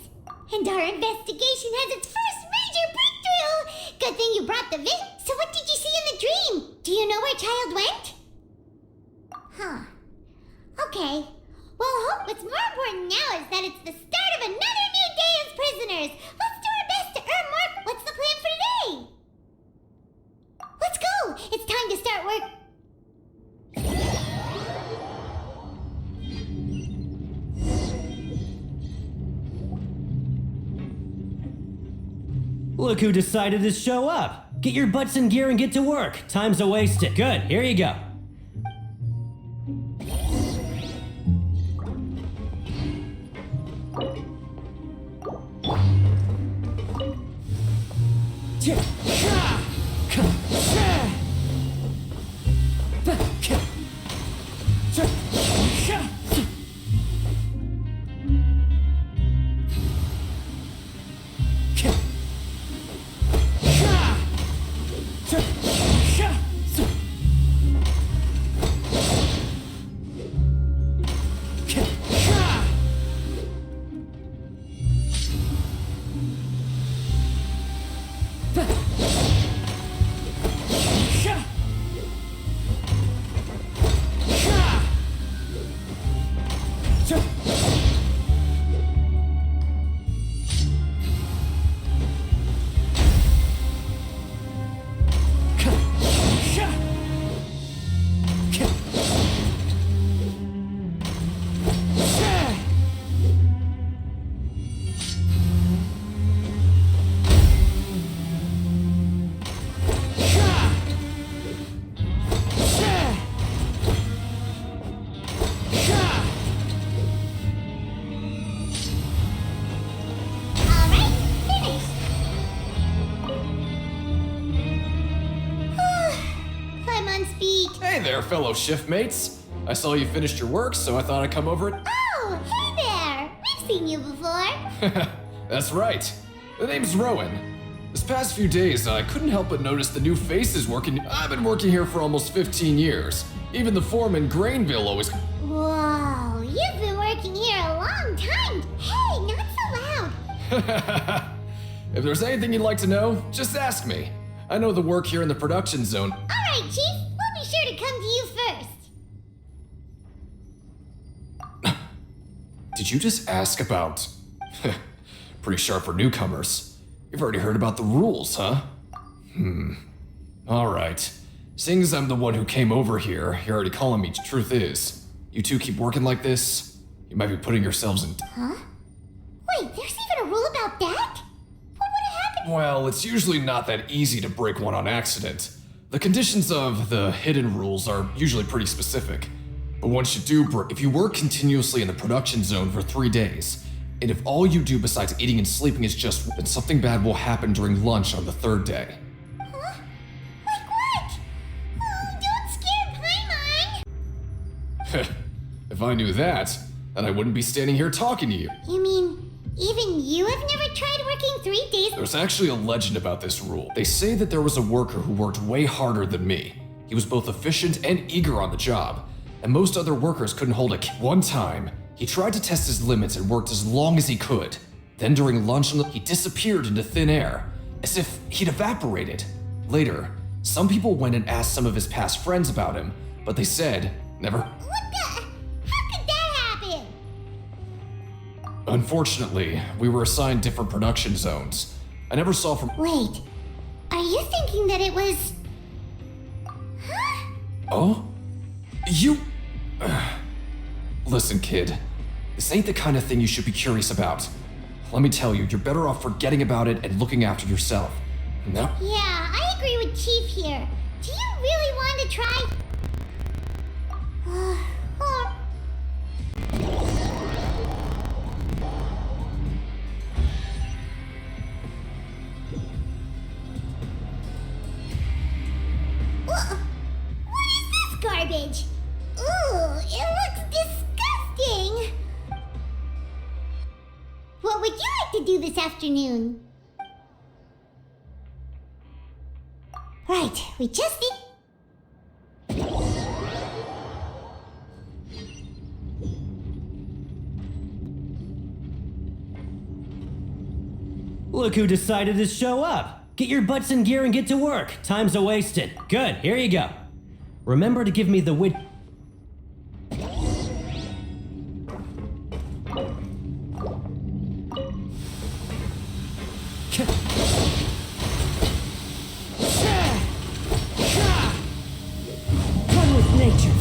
Speaker 1: And our investigation has its first major breakthrough. Good thing you brought the vision. So what did you see in the dream? Do you know where child went? Huh. Okay. Well, what's more important now is that it's the start of another new day as prisoners. Let's do our best to earn more. What's the plan for today? Let's go. It's time to start work.
Speaker 13: Look who decided to show up. Get your butts in gear and get to work. Time's a wasted. Good, here you go.
Speaker 1: Alright, finished. I'm on speed.
Speaker 14: Hey there, fellow shiftmates. I saw you finished your work, so I thought I'd come over and...
Speaker 1: Oh, hey there. We've seen you before.
Speaker 14: That's right. The name's Rowan. This past few days, I couldn't help but notice the new faces working. I've been working here for almost 15 years. Even the foreman, Grainville, always...
Speaker 1: Whoa, you've been working here a long time. Hey, not so loud.
Speaker 14: If there's anything you'd like to know, just ask me. I know the work here in the production zone.
Speaker 1: Alright, Chief. We'll be sure to come to you first.
Speaker 14: Did you just ask about... Pretty sharp for newcomers. You've already heard about the rules, huh? Alright. Seeing as I'm the one who came over here, you're already calling me. Truth is, you two keep working like this, you might be putting yourselves in...
Speaker 1: Huh? Wait, there's even a rule about that? What would have happened?
Speaker 14: Well, it's usually not that easy to break one on accident. The conditions of the hidden rules are usually pretty specific. But once you do if you work continuously in the production zone for 3 days, and if all you do besides eating and sleeping is just, then something bad will happen during lunch on the 3rd day.
Speaker 1: Huh? Like what? Oh, don't scare Paimon!
Speaker 14: If I knew that, then I wouldn't be standing here talking to you.
Speaker 1: You mean, even you have never tried working 3 days?
Speaker 14: There's actually a legend about this rule. They say that there was a worker who worked way harder than me. He was both efficient and eager on the job, and most other workers couldn't hold it. One time, he tried to test his limits and worked as long as he could. Then during lunch, he disappeared into thin air, as if he'd evaporated. Later, some people went and asked some of his past friends about him, but they said, never.
Speaker 1: What the? How could that happen?
Speaker 14: Unfortunately, we were assigned different production zones. I never saw from.
Speaker 1: Wait, are you thinking that it was... Huh?
Speaker 14: Oh? You... Listen, kid. This ain't the kind of thing you should be curious about. Let me tell you, you're better off forgetting about it and looking after yourself. No?
Speaker 1: Yeah, I agree with Chief here. Do you really want to try? What is this garbage? Ooh, it looks disgusting. What would you like to do this afternoon? Right, we just need...
Speaker 13: Look who decided to show up. Get your butts in gear and get to work. Time's a wasted. Good, here you go. Remember to give me the wid... One with nature.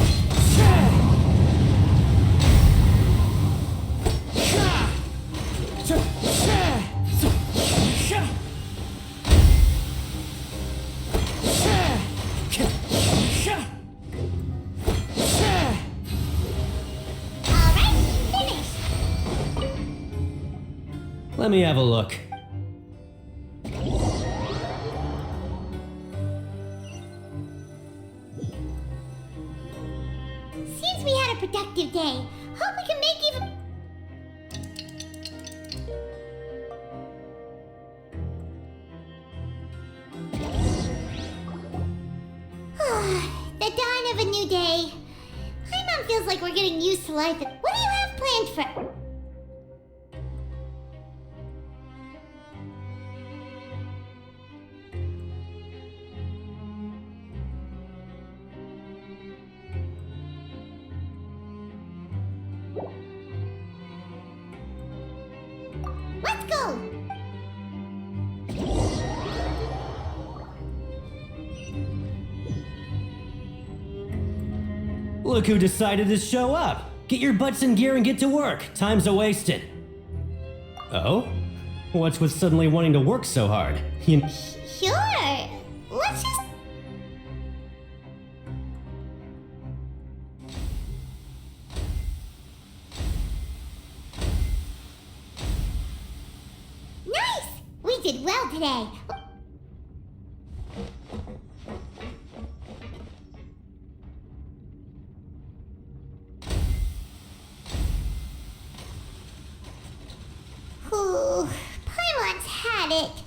Speaker 13: Let me have a look.
Speaker 1: Seems we had a productive day. Hope we can make even... The dawn of a new day. Paimon feels like we're getting used to life. What do you have planned for... Let's go!
Speaker 13: Look who decided to show up! Get your butts in gear and get to work. Time's a-wasted. Oh? What's with suddenly wanting to work so hard?
Speaker 1: Sure. Let's just... Nice! We did well today. Ooh, Paimon's had it.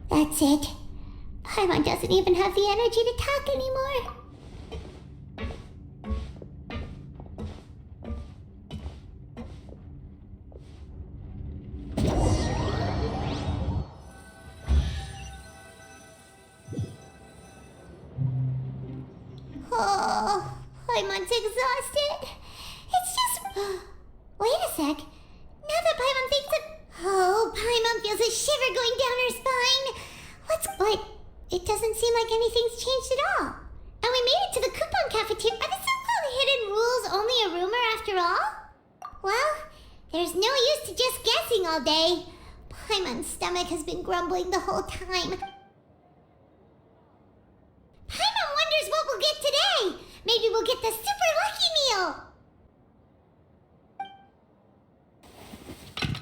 Speaker 1: That's it. Paimon doesn't even have the energy to talk anymore. Oh, Paimon's exhausted. It's just... Wait a sec. Now that Paimon thinks of... Oh, Paimon feels a shiver going down her spine. But it doesn't seem like anything's changed at all. And we made it to the coupon cafeteria. Are the so-called hidden rules only a rumor after all? Well, there's no use to just guessing all day. Paimon's stomach has been grumbling the whole time. Paimon wonders what we'll get today. Maybe we'll get the super lucky meal.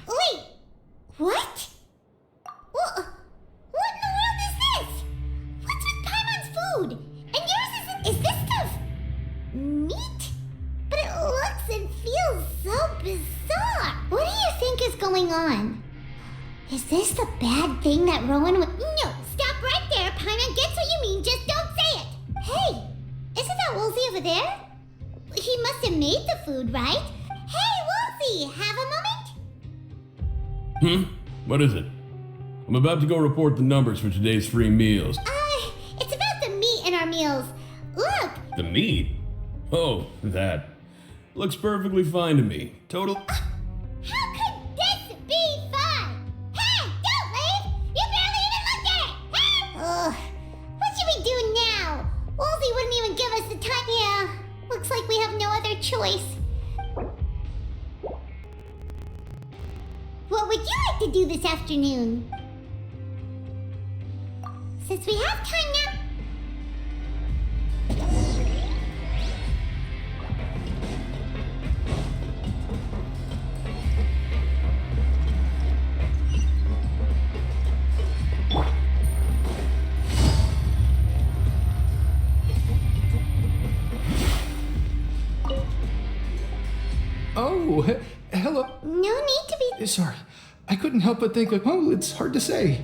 Speaker 1: Wait, what? What in the world is this? What's with Paimon's food? And yours is this stuff meat? But it looks and feels so bizarre. What do you think is going on? Is this the bad thing that Rowan would... No, stop right there. Paimon gets what you mean, just don't say it. Hey, isn't that Woolsey over there? He must have made the food, right? Hey, Woolsey, have a moment?
Speaker 9: What is it? I'm about to go report the numbers for today's free meals.
Speaker 1: It's about the meat in our meals. Look!
Speaker 9: The meat? Oh, that. Looks perfectly fine to me. Total...
Speaker 1: How could this be fun? Hey, don't leave! You barely even looked at it! Hey! Ugh, what should we do now? Woolsey wouldn't even give us the time. Yeah, looks like we have no other choice. What would you like to do this afternoon? Since we have time now...
Speaker 10: Oh, hello.
Speaker 1: No need to be...
Speaker 10: Sorry. I couldn't help but think of... Oh, it's hard to say.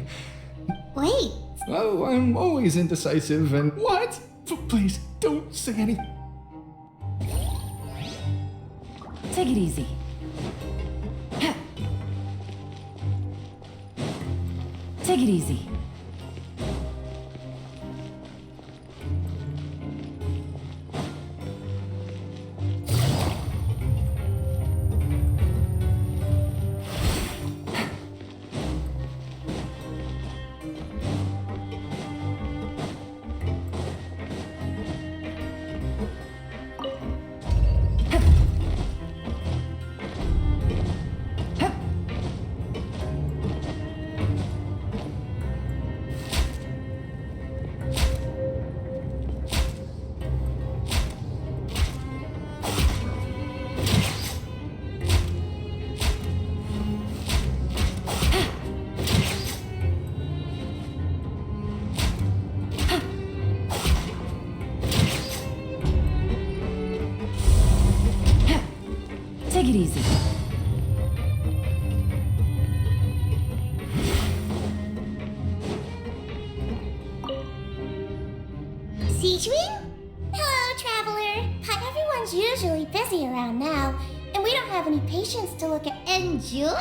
Speaker 1: Wait.
Speaker 10: Oh, I'm always indecisive and... What? Please, don't say anything.
Speaker 2: Take it easy. Take it easy.
Speaker 4: Take it easy.
Speaker 1: Siegewing? Hello, traveler. Everyone's usually busy around now, and we don't have any patience to look at. Enjoy?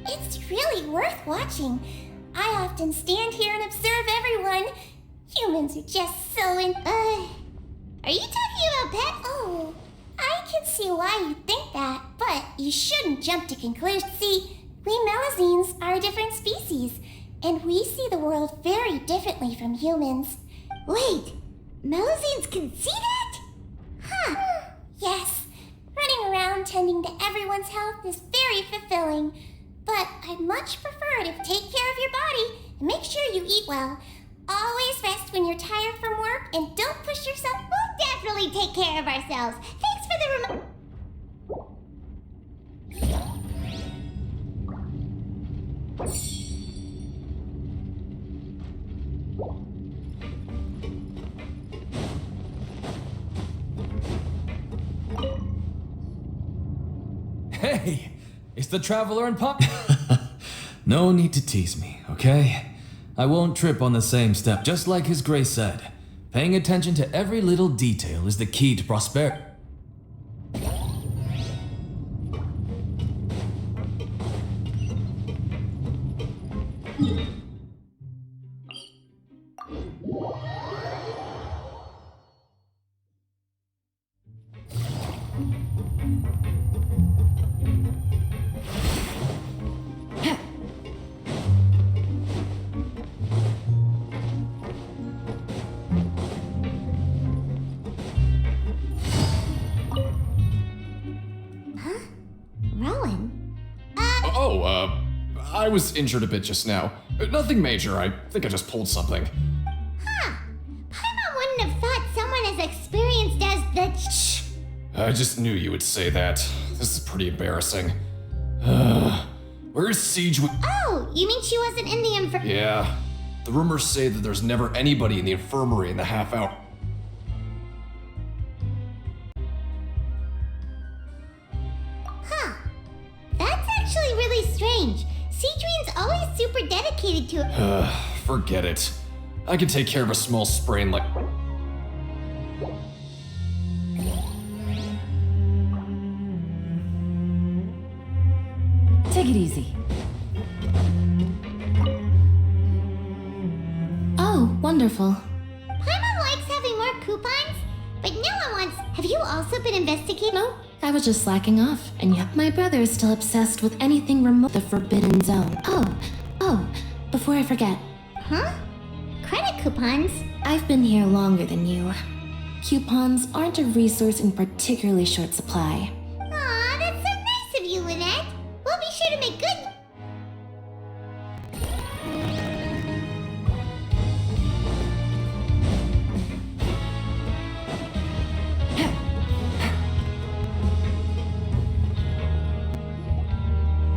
Speaker 1: It's really worth watching. I often stand here and observe everyone. Humans are just so Are you talking about pet? Oh, I can see why you think that, but you shouldn't jump to conclusions. See, we Melazines are a different species, and we see the world very differently from humans. Wait, Melazines can see that? Huh. Yes, running around tending to everyone's health is very fulfilling, but I'd much prefer to take care of your body and make sure you eat well. Always rest when you're tired from work and don't push yourself. We'll definitely take care of ourselves. Thanks for the
Speaker 7: Hey, it's the Traveler and Pop. No need to tease me, okay? I won't trip on the same step, just like His Grace said. Paying attention to every little detail is the key to prosperity.
Speaker 14: I was injured a bit just now. Nothing major, I think I just pulled something.
Speaker 1: Huh. Paimon wouldn't have thought someone as experienced as the...
Speaker 14: Shh. I just knew you would say that. This is pretty embarrassing. Where's Siege?
Speaker 1: Oh, you mean she wasn't in the infirmary?
Speaker 14: Yeah. The rumors say that there's never anybody in the infirmary in the half hour.
Speaker 1: Huh. That's actually really strange. Siegeween's always super dedicated to it.
Speaker 14: Forget it. I can take care of a small sprain like...
Speaker 4: Take it easy.
Speaker 2: Oh, wonderful.
Speaker 1: Paimon likes having more coupons, but no one wants... Have you also been investigating?
Speaker 2: No, I was just slacking off, and yet my brother is still obsessed with anything remote the Forbidden Zone. Oh, before I forget.
Speaker 1: Huh? Credit coupons?
Speaker 2: I've been here longer than you. Coupons aren't a resource in particularly short supply.
Speaker 1: Aw, that's so nice of you, Lynette. We'll be sure to make good...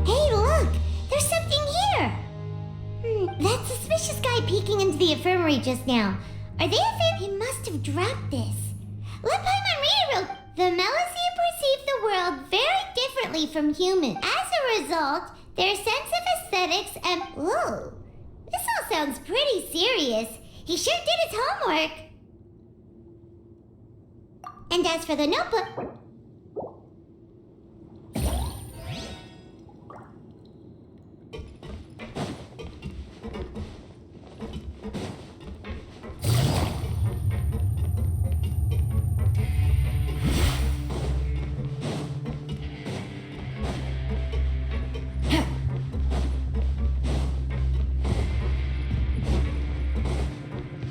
Speaker 1: Hey, look! There's something here! That suspicious guy peeking into the infirmary just now. Are they a fan? He must have dropped this. Let Paimon read it real... The Melazine perceive the world very differently from humans. As a result, their sense of aesthetics and... Whoa! This all sounds pretty serious. He sure did his homework. And as for the notebook...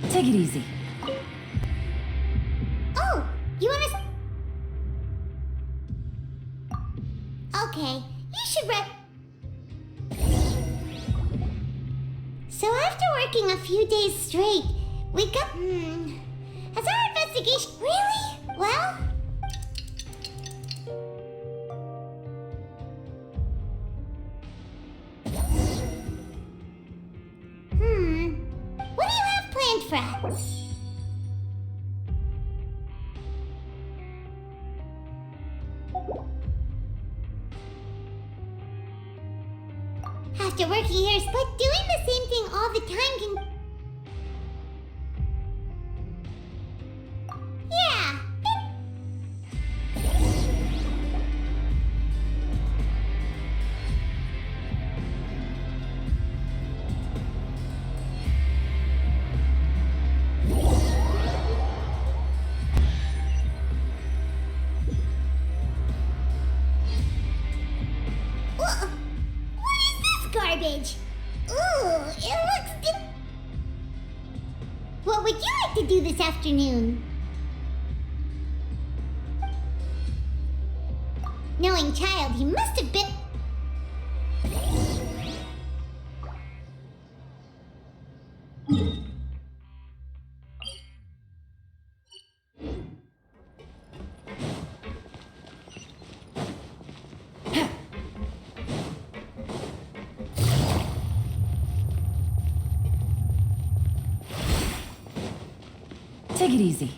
Speaker 4: Take it easy.
Speaker 1: Oh, you wanna... Okay, you should So after working a few days straight, we got... Has our investigation... Really? Well... What do you have planned for us? after working here, but doing the same thing all the time can... Yeah. What is this garbage? Ooh, it looks What would you like to do this afternoon? Knowing child, he must have been...
Speaker 4: Take it easy.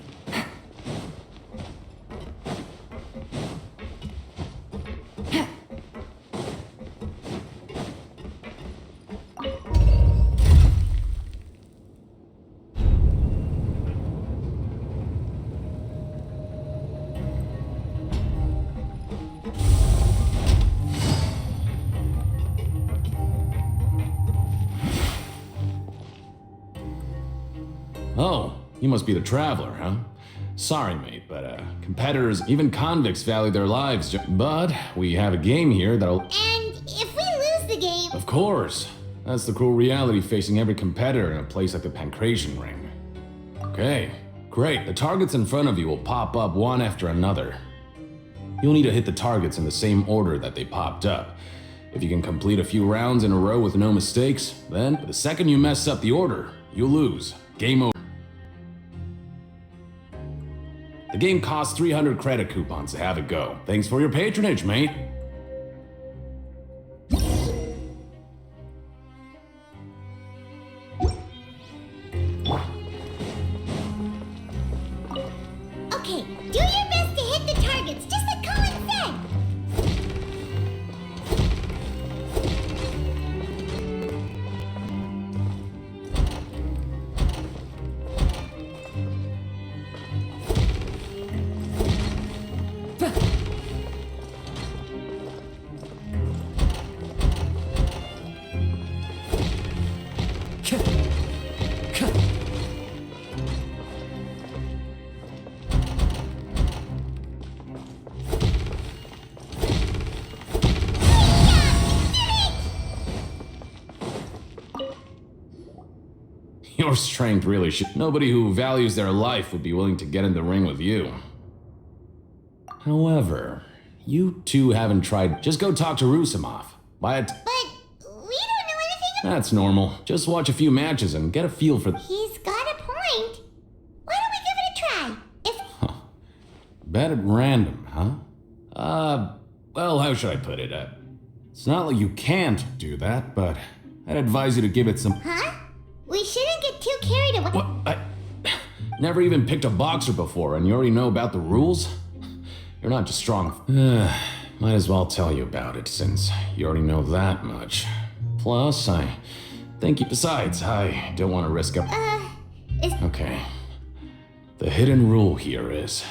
Speaker 8: Oh, you must be the Traveler, huh? Sorry, mate, but competitors, even convicts value their lives. But we have a game here that'll...
Speaker 1: And if we lose the game...
Speaker 8: Of course. That's the cruel reality facing every competitor in a place like the Pancratian Ring. Okay, great. The targets in front of you will pop up one after another. You'll need to hit the targets in the same order that they popped up. If you can complete a few rounds in a row with no mistakes, then the second you mess up the order, you lose. Game over. The game costs 300 credit coupons to have a go. Thanks for your patronage, mate.
Speaker 1: Okay, do your best to hit the targets, just like Colin said.
Speaker 8: Your strength really should... Nobody who values their life would be willing to get in the ring with you. However, you two haven't tried... Just go talk to Rusimov.
Speaker 1: But we don't know anything about...
Speaker 8: That's normal. Just watch a few matches and get a feel for...
Speaker 1: He's got a point. Why don't we give it a try? If...
Speaker 8: Bet at random, huh? Well, how should I put it? It's not like you can't do that, but I'd advise you to give it some...
Speaker 1: Huh? We shouldn't get too carried away.
Speaker 8: What? I never even picked a boxer before, and you already know about the rules? You're not just strong. Might as well tell you about it, since you already know that much. Plus, I think you... Besides, I don't want to risk a... Okay. The hidden rule here is,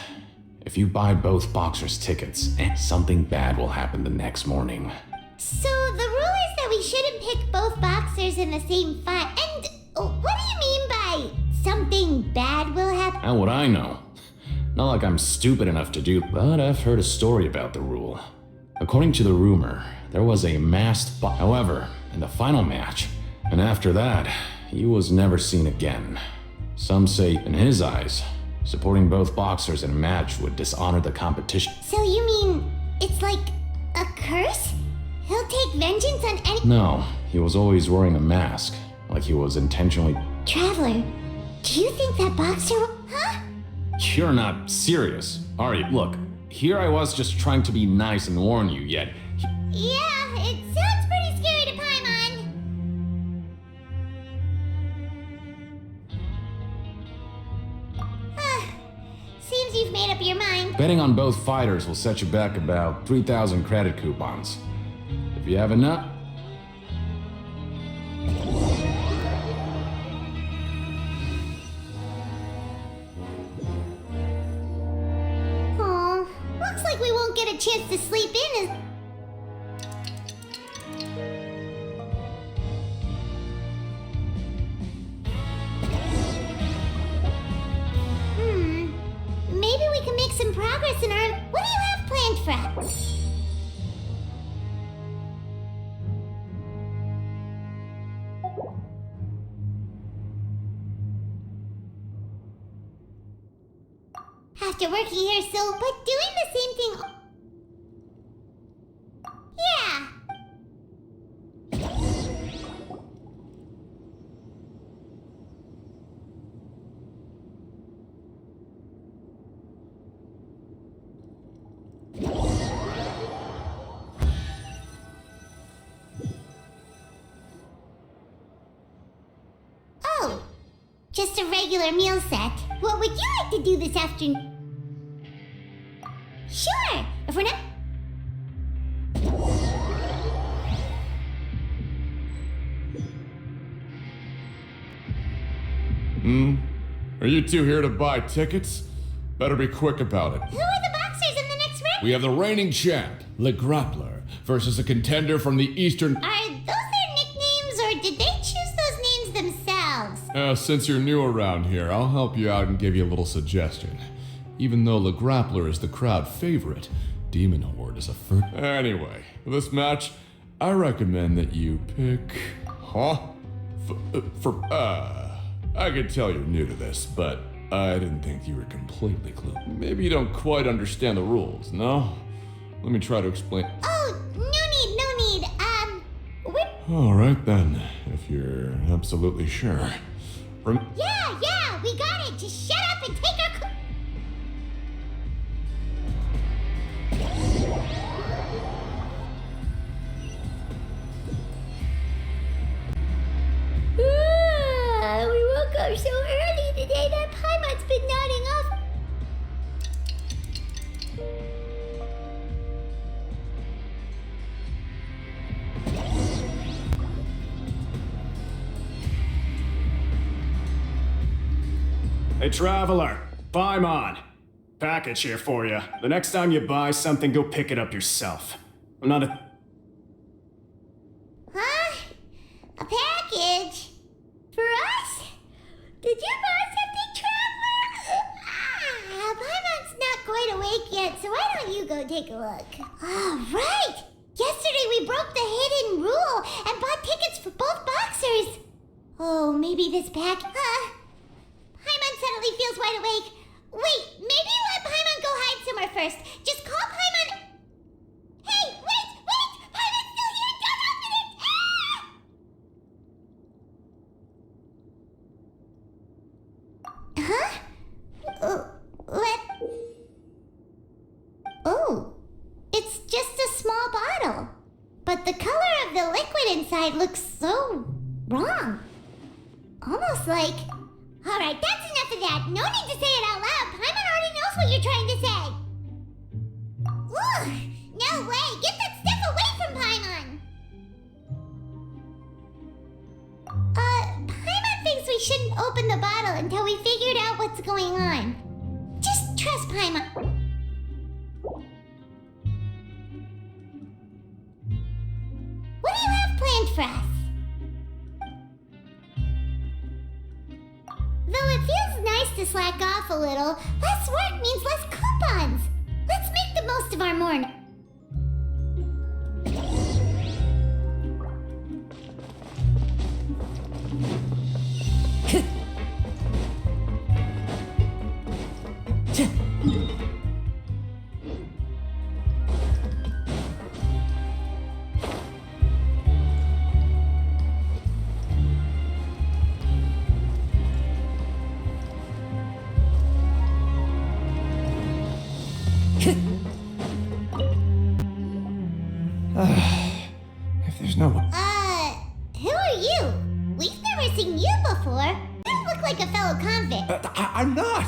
Speaker 8: if you buy both boxers' tickets, something bad will happen the next morning.
Speaker 1: So the rule is that we shouldn't pick both boxers in the same fight, and what do you mean by something bad will happen?
Speaker 8: How would I know? Not like I'm stupid enough to do, but I've heard a story about the rule. According to the rumor, there was a masked However, in the final match, and after that, he was never seen again. Some say, in his eyes, supporting both boxers in a match would dishonor the competition.
Speaker 1: So you mean it's like a curse? He'll take vengeance on any...
Speaker 8: No, he was always wearing a mask, like he was intentionally...
Speaker 1: Traveler, do you think that boxer... Huh?
Speaker 8: You're not serious, are you? Look, here I was just trying to be nice and warn you, yet...
Speaker 1: Yeah, it sounds pretty scary to Paimon. Seems you've made up your mind.
Speaker 8: Betting on both fighters will set you back about 3,000 credit coupons. If you have enough...
Speaker 1: a chance to sleep in is... Maybe we can make some progress in our... What do you have planned for us? After working here but doing the same thing... Yeah. Oh, just a regular meal set. What would you like to do this afternoon? Sure, if we're not...
Speaker 15: Are you two here to buy tickets? Better be quick about it.
Speaker 1: Who are the boxers in the next round?
Speaker 15: We have the reigning champ, Le Grappler, versus a contender from the Eastern...
Speaker 1: Are those their nicknames, or did they choose those names themselves?
Speaker 15: Since you're new around here, I'll help you out and give you a little suggestion. Even though Le Grappler is the crowd favorite, Demon Horde is a first... Anyway, for this match, I recommend that you pick... Huh? I can tell you're new to this, but I didn't think you were completely clueless. Maybe you don't quite understand the rules, no? Let me try to explain.
Speaker 1: Oh, no need.
Speaker 15: Alright then, if you're absolutely sure.
Speaker 1: Yeah, we got it. Just shut up and take our... We woke up so early today that Paimon's been nodding off.
Speaker 12: Hey, Traveler, Paimon. Package here for you. The next time you buy something, go pick it up yourself. I'm not a...
Speaker 1: Huh? A package? For us? Did you buy something, Traveler? Paimon's not quite awake yet, so why don't you go take a look? Oh, right! Yesterday we broke the hidden rule and bought tickets for both boxers. Oh, maybe this pack... Paimon suddenly feels wide awake. Wait, maybe let Paimon go hide somewhere first. Just call Paimon... Hey, wait! Paimon's still here! Don't open it! Huh? Oh, it's just a small bottle. But the color of the liquid inside looks so wrong. Almost like... Alright, that's enough of that. No need to say it out loud. Paimon already knows what you're trying to say. Ugh, no way. Get that stuff away from Paimon. Paimon thinks we shouldn't open the bottle until we figured out what's going on. Just trust Paimon. What do you have planned for us? Though it feels nice to slack off a little, less work means less coupons. Let's make the most of our morning.
Speaker 15: If there's no one...
Speaker 1: Who are you? We've never seen you before. You don't look like a fellow convict.
Speaker 16: I'm not!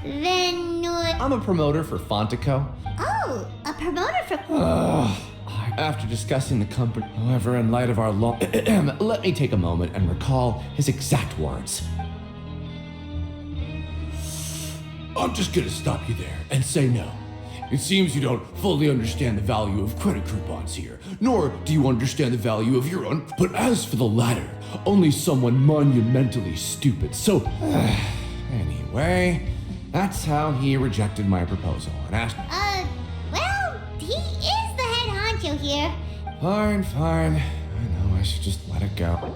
Speaker 1: Then what?
Speaker 16: I'm a promoter for Fontico.
Speaker 1: Oh, a promoter for...
Speaker 16: After discussing the company, however, in light of our law... let me take a moment and recall his exact words. I'm just gonna stop you there and say no. It seems you don't fully understand the value of credit coupons here, nor do you understand the value of your own. But as for the latter, only someone monumentally stupid. So, anyway, that's how he rejected my proposal and asked.
Speaker 1: Well, he is the head honcho here.
Speaker 16: Fine. I know, I should just let it go.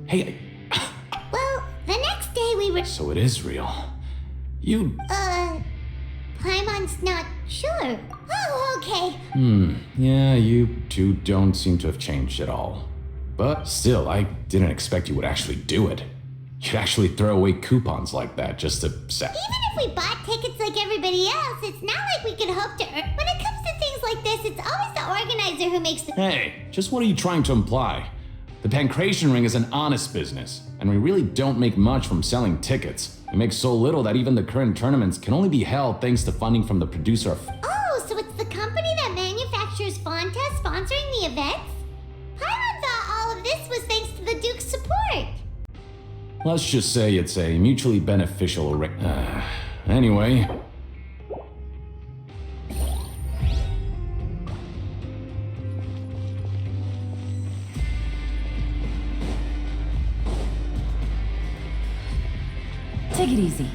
Speaker 16: Hey,
Speaker 1: Well, the next day we were.
Speaker 16: so it is real. You.
Speaker 1: Paimon's not sure. Oh, okay.
Speaker 14: Yeah, you two don't seem to have changed at all. But still, I didn't expect you would actually do it. You'd actually throw away coupons like that just to set.
Speaker 1: Even if we bought tickets like everybody else, it's not like we could hope to earn. When it comes to things like this, it's always the organizer who makes the.
Speaker 14: Hey, just what are you trying to imply? The Pancration Ring is an honest business, and we really don't make much from selling tickets. We make so little that even the current tournaments can only be held thanks to funding from the producer of.
Speaker 1: Oh, so it's the company that manufactures Fonta sponsoring the events? Paimon thought all of this was thanks to the Duke's support.
Speaker 14: Let's just say it's a mutually beneficial anyway.
Speaker 2: Take it easy.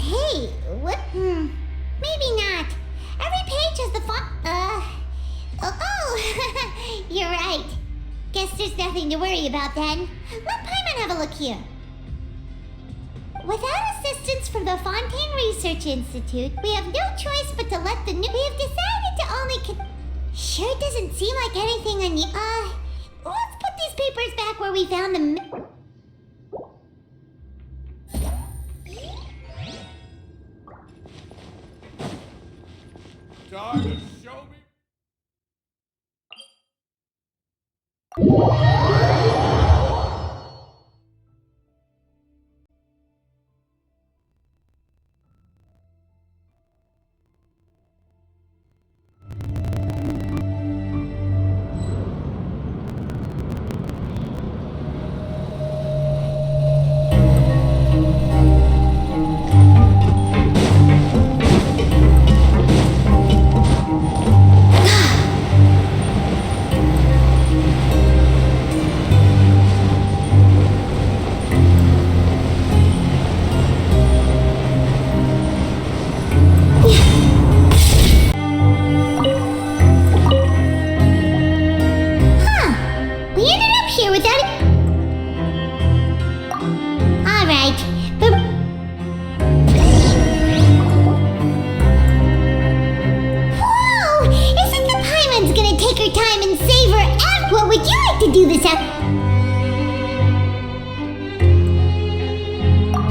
Speaker 1: Hey, what? Maybe not. Every page has the font. Oh, you're right. Guess there's nothing to worry about then. Let Paimon have a look here. Without assistance from the Fontaine Research Institute, we have no choice but to let the new. We have decided to only. Sure doesn't seem like anything let's put these papers back where we found them.
Speaker 15: Time to show me.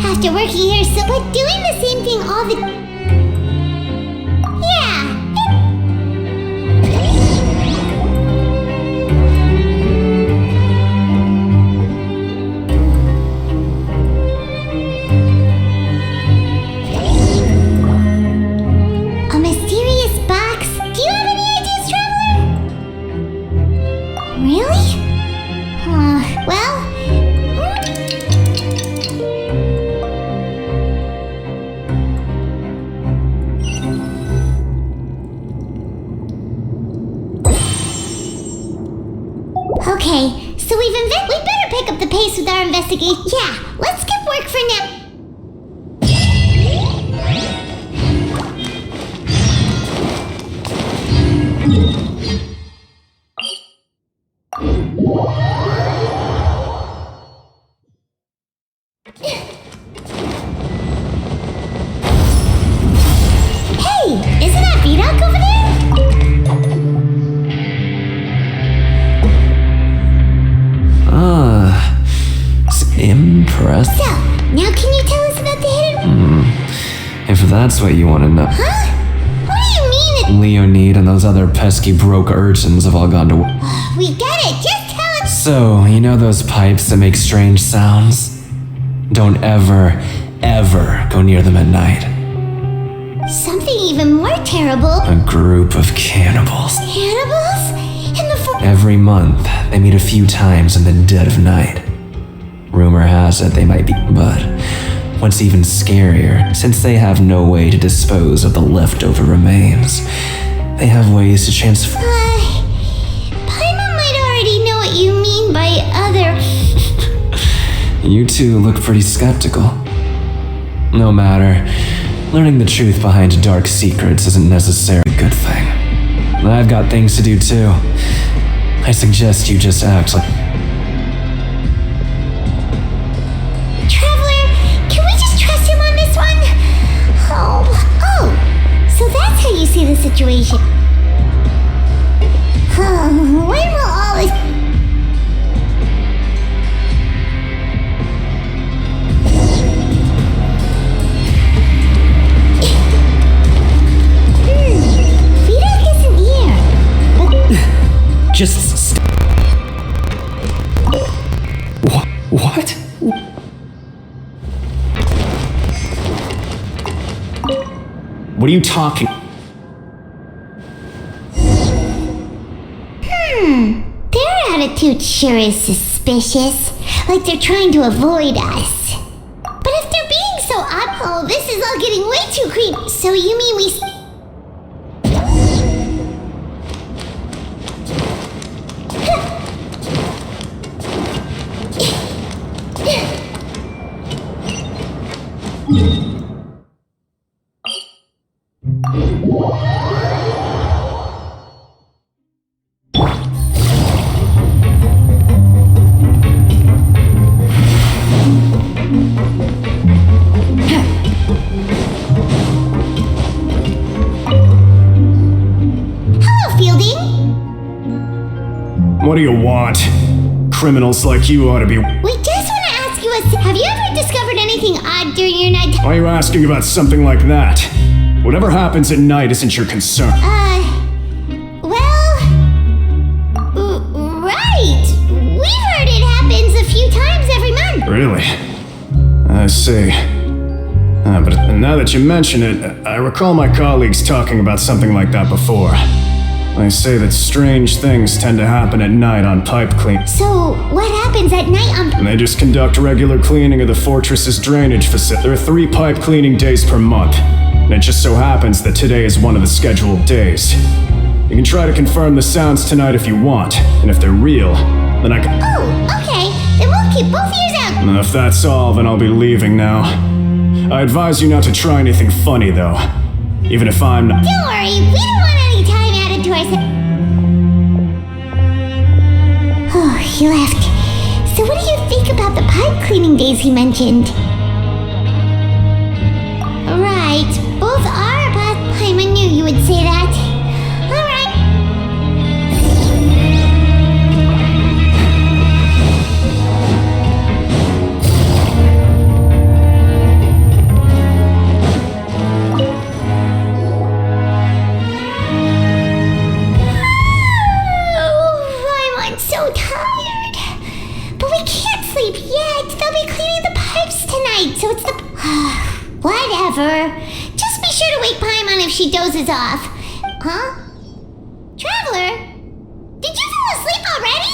Speaker 1: After working here but doing the same thing all the... Yeah. A mysterious box? Do you have any ideas, Traveler? Really? Well... Okay, so we better pick up the pace with our investigation. Yeah, let's skip work for now. Hey, isn't that beautiful?
Speaker 7: that's what you want to know.
Speaker 1: Huh? What do you mean
Speaker 7: Leonid and those other pesky broke urchins have all gone to...
Speaker 1: We get it, just tell us.
Speaker 7: So, you know those pipes that make strange sounds? Don't ever, ever go near them at night.
Speaker 1: Something even more terrible.
Speaker 7: A group of cannibals.
Speaker 1: Cannibals? In the
Speaker 7: Every month, they meet a few times in the dead of night. Rumor has it they might be, but what's even scarier, since they have no way to dispose of the leftover remains, they have ways to transfer.
Speaker 1: Paimon might already know what you mean by other.
Speaker 7: You two look pretty skeptical. No matter, learning the truth behind dark secrets isn't necessarily a good thing. I've got things to do too. I suggest you just act like...
Speaker 1: Traveler, can we just trust him on this one? Oh, so that's how you see the situation. When will all this... Vidoc isn't here.
Speaker 13: Just What? What are you talking?
Speaker 1: Their attitude sure is suspicious. Like they're trying to avoid us. But if they're being so odd, this is all getting way too creepy. So you mean we...
Speaker 12: What do you want? Criminals like you ought to be...
Speaker 1: We just want to ask you have you ever discovered anything odd during your night?
Speaker 12: Why are you asking about something like that? Whatever happens at night isn't your concern.
Speaker 1: Right. We've heard it happens a few times every month.
Speaker 12: Really? I see. But now that you mention it, I recall my colleagues talking about something like that before. They say that strange things tend to happen at night on pipe clean.
Speaker 1: So, what happens at night on...
Speaker 12: And they just conduct regular cleaning of the fortress's drainage facility. There are 3 pipe cleaning days per month, and it just so happens that today is one of the scheduled days. You can try to confirm the sounds tonight if you want, and if they're real, then I can...
Speaker 1: Oh, okay. Then we'll keep both ears out.
Speaker 12: If that's all, then I'll be leaving now. I advise you not to try anything funny, though. Even if I'm not...
Speaker 1: Don't worry, we don't want any time added to our... Oh, he left. So what do you think about the pipe cleaning days he mentioned? Right, both are, but Paimon knew you would say that. So tired. But we can't sleep yet. They'll be cleaning the pipes tonight, so it's the... Whatever. Just be sure to wake Paimon if she dozes off. Huh? Traveler? Did you fall asleep already?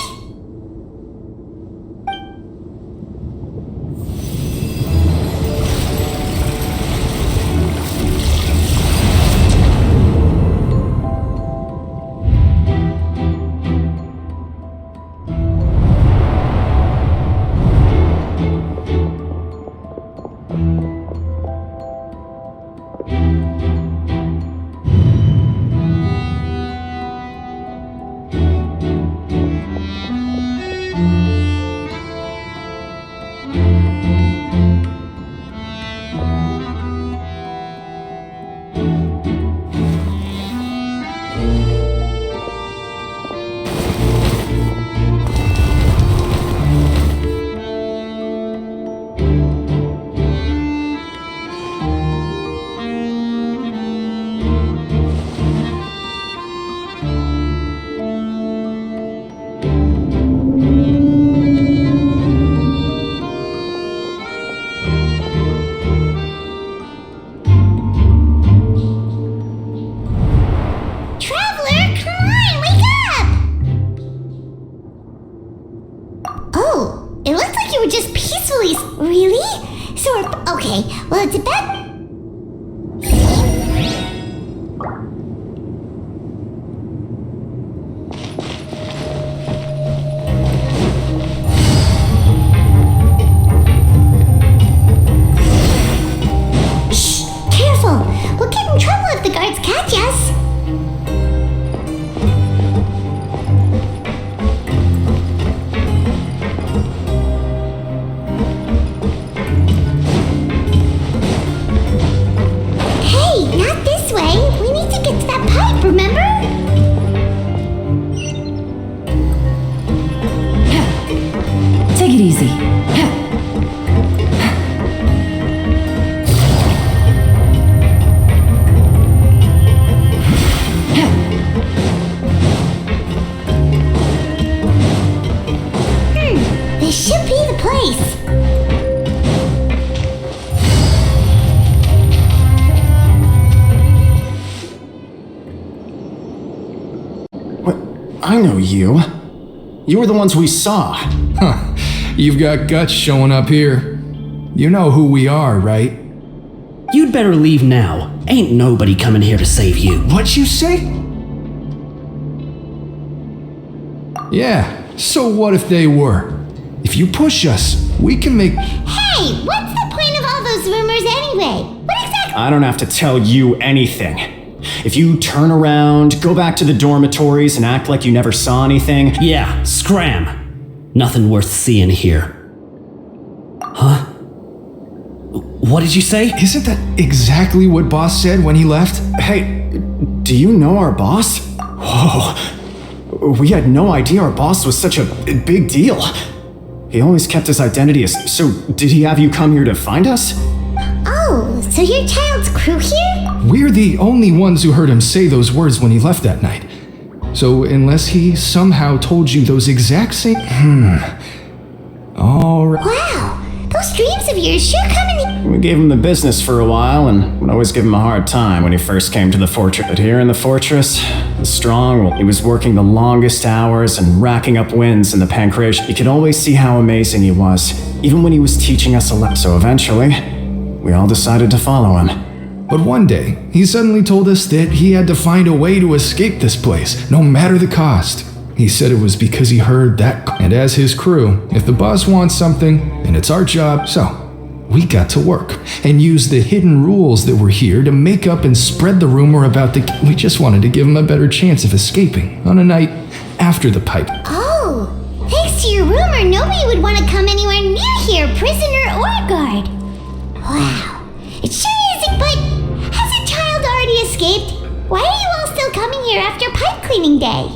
Speaker 12: I know you. You were the ones we saw.
Speaker 10: Huh. You've got guts showing up here. You know who we are, right?
Speaker 17: You'd better leave now. Ain't nobody coming here to save you.
Speaker 10: What'd you say? Yeah, so what if they were? If you push us, we can make...
Speaker 1: Hey, what's the point of all those rumors anyway? What exactly?
Speaker 12: I don't have to tell you anything. If you turn around, go back to the dormitories and act like you never saw anything...
Speaker 17: Yeah, scram. Nothing worth seeing here. Huh? What did you say?
Speaker 10: Isn't that exactly what Boss said when he left?
Speaker 12: Hey, do you know our boss? Whoa. We had no idea our boss was such a big deal. He always kept his identity as... So, did he have you come here to find us?
Speaker 1: Oh, so you're Child's crew here?
Speaker 10: We're the only ones who heard him say those words when he left that night. So, unless he somehow told you those exact same... All right.
Speaker 1: Wow, those dreams of yours sure come in...
Speaker 12: We gave him the business for a while and would always give him a hard time when he first came to the fortress. But here in the fortress, the strong, he was working the longest hours and racking up wins in the pancreas. You could always see how amazing he was, even when he was teaching us a lesson. So eventually, we all decided to follow him.
Speaker 10: But one day, he suddenly told us that he had to find a way to escape this place, no matter the cost. He said it was because he heard that, and as his crew, if the boss wants something, then it's our job. So, we got to work and use the hidden rules that were here to make up and spread the rumor about the... We just wanted to give him a better chance of escaping on a night after the pipe.
Speaker 1: Oh, thanks to your rumor, nobody would want to come anywhere near here, prisoner or guard. Wow, it sure isn't, but hasn't Child already escaped? Why are you all still coming here after pipe cleaning day?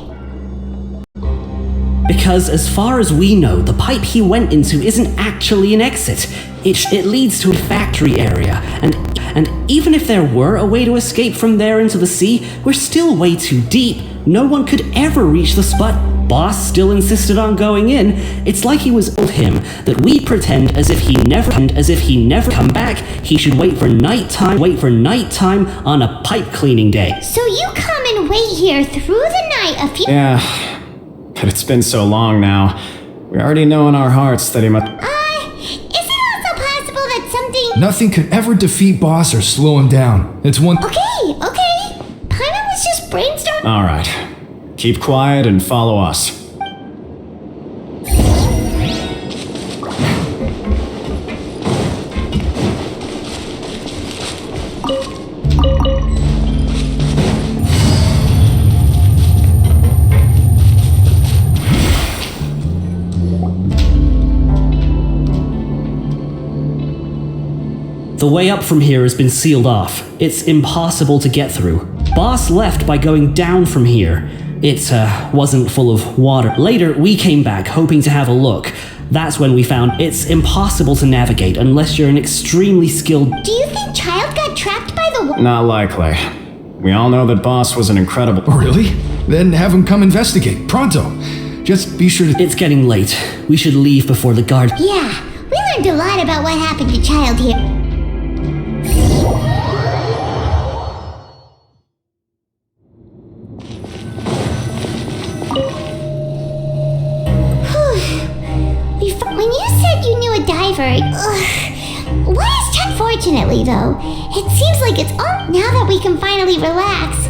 Speaker 17: Because as far as we know, the pipe he went into isn't actually an exit. It leads to a factory area, and even if there were a way to escape from there into the sea, we're still way too deep. No one could ever reach the spot. Boss still insisted on going in. It's like he was told him that we pretend as if he never come back. He should wait for nighttime on a pipe cleaning day.
Speaker 1: So you come and wait here through the night a few...
Speaker 12: Yeah, but it's been so long now. We already know in our hearts that he must...
Speaker 1: Is it also possible that something...
Speaker 10: Nothing could ever defeat Boss or slow him down. It's one...
Speaker 1: Okay. Paimon was just brainstorming...
Speaker 12: All right. Keep quiet and follow us.
Speaker 17: The way up from here has been sealed off. It's impossible to get through. Boss left by going down from here. It wasn't full of water. Later, we came back hoping to have a look. That's when we found it's impossible to navigate unless you're an extremely skilled...
Speaker 1: Do you think Child got trapped by the...
Speaker 12: Not likely. We all know that Boss was an incredible...
Speaker 10: Really? Then have him come investigate. Pronto. Just be sure to...
Speaker 17: It's getting late. We should leave before the guard...
Speaker 1: Yeah, we learned a lot about what happened to Child here. When you said you knew a diver, why is Chet? Fortunately, though, it seems like it's all... Now that we can finally relax,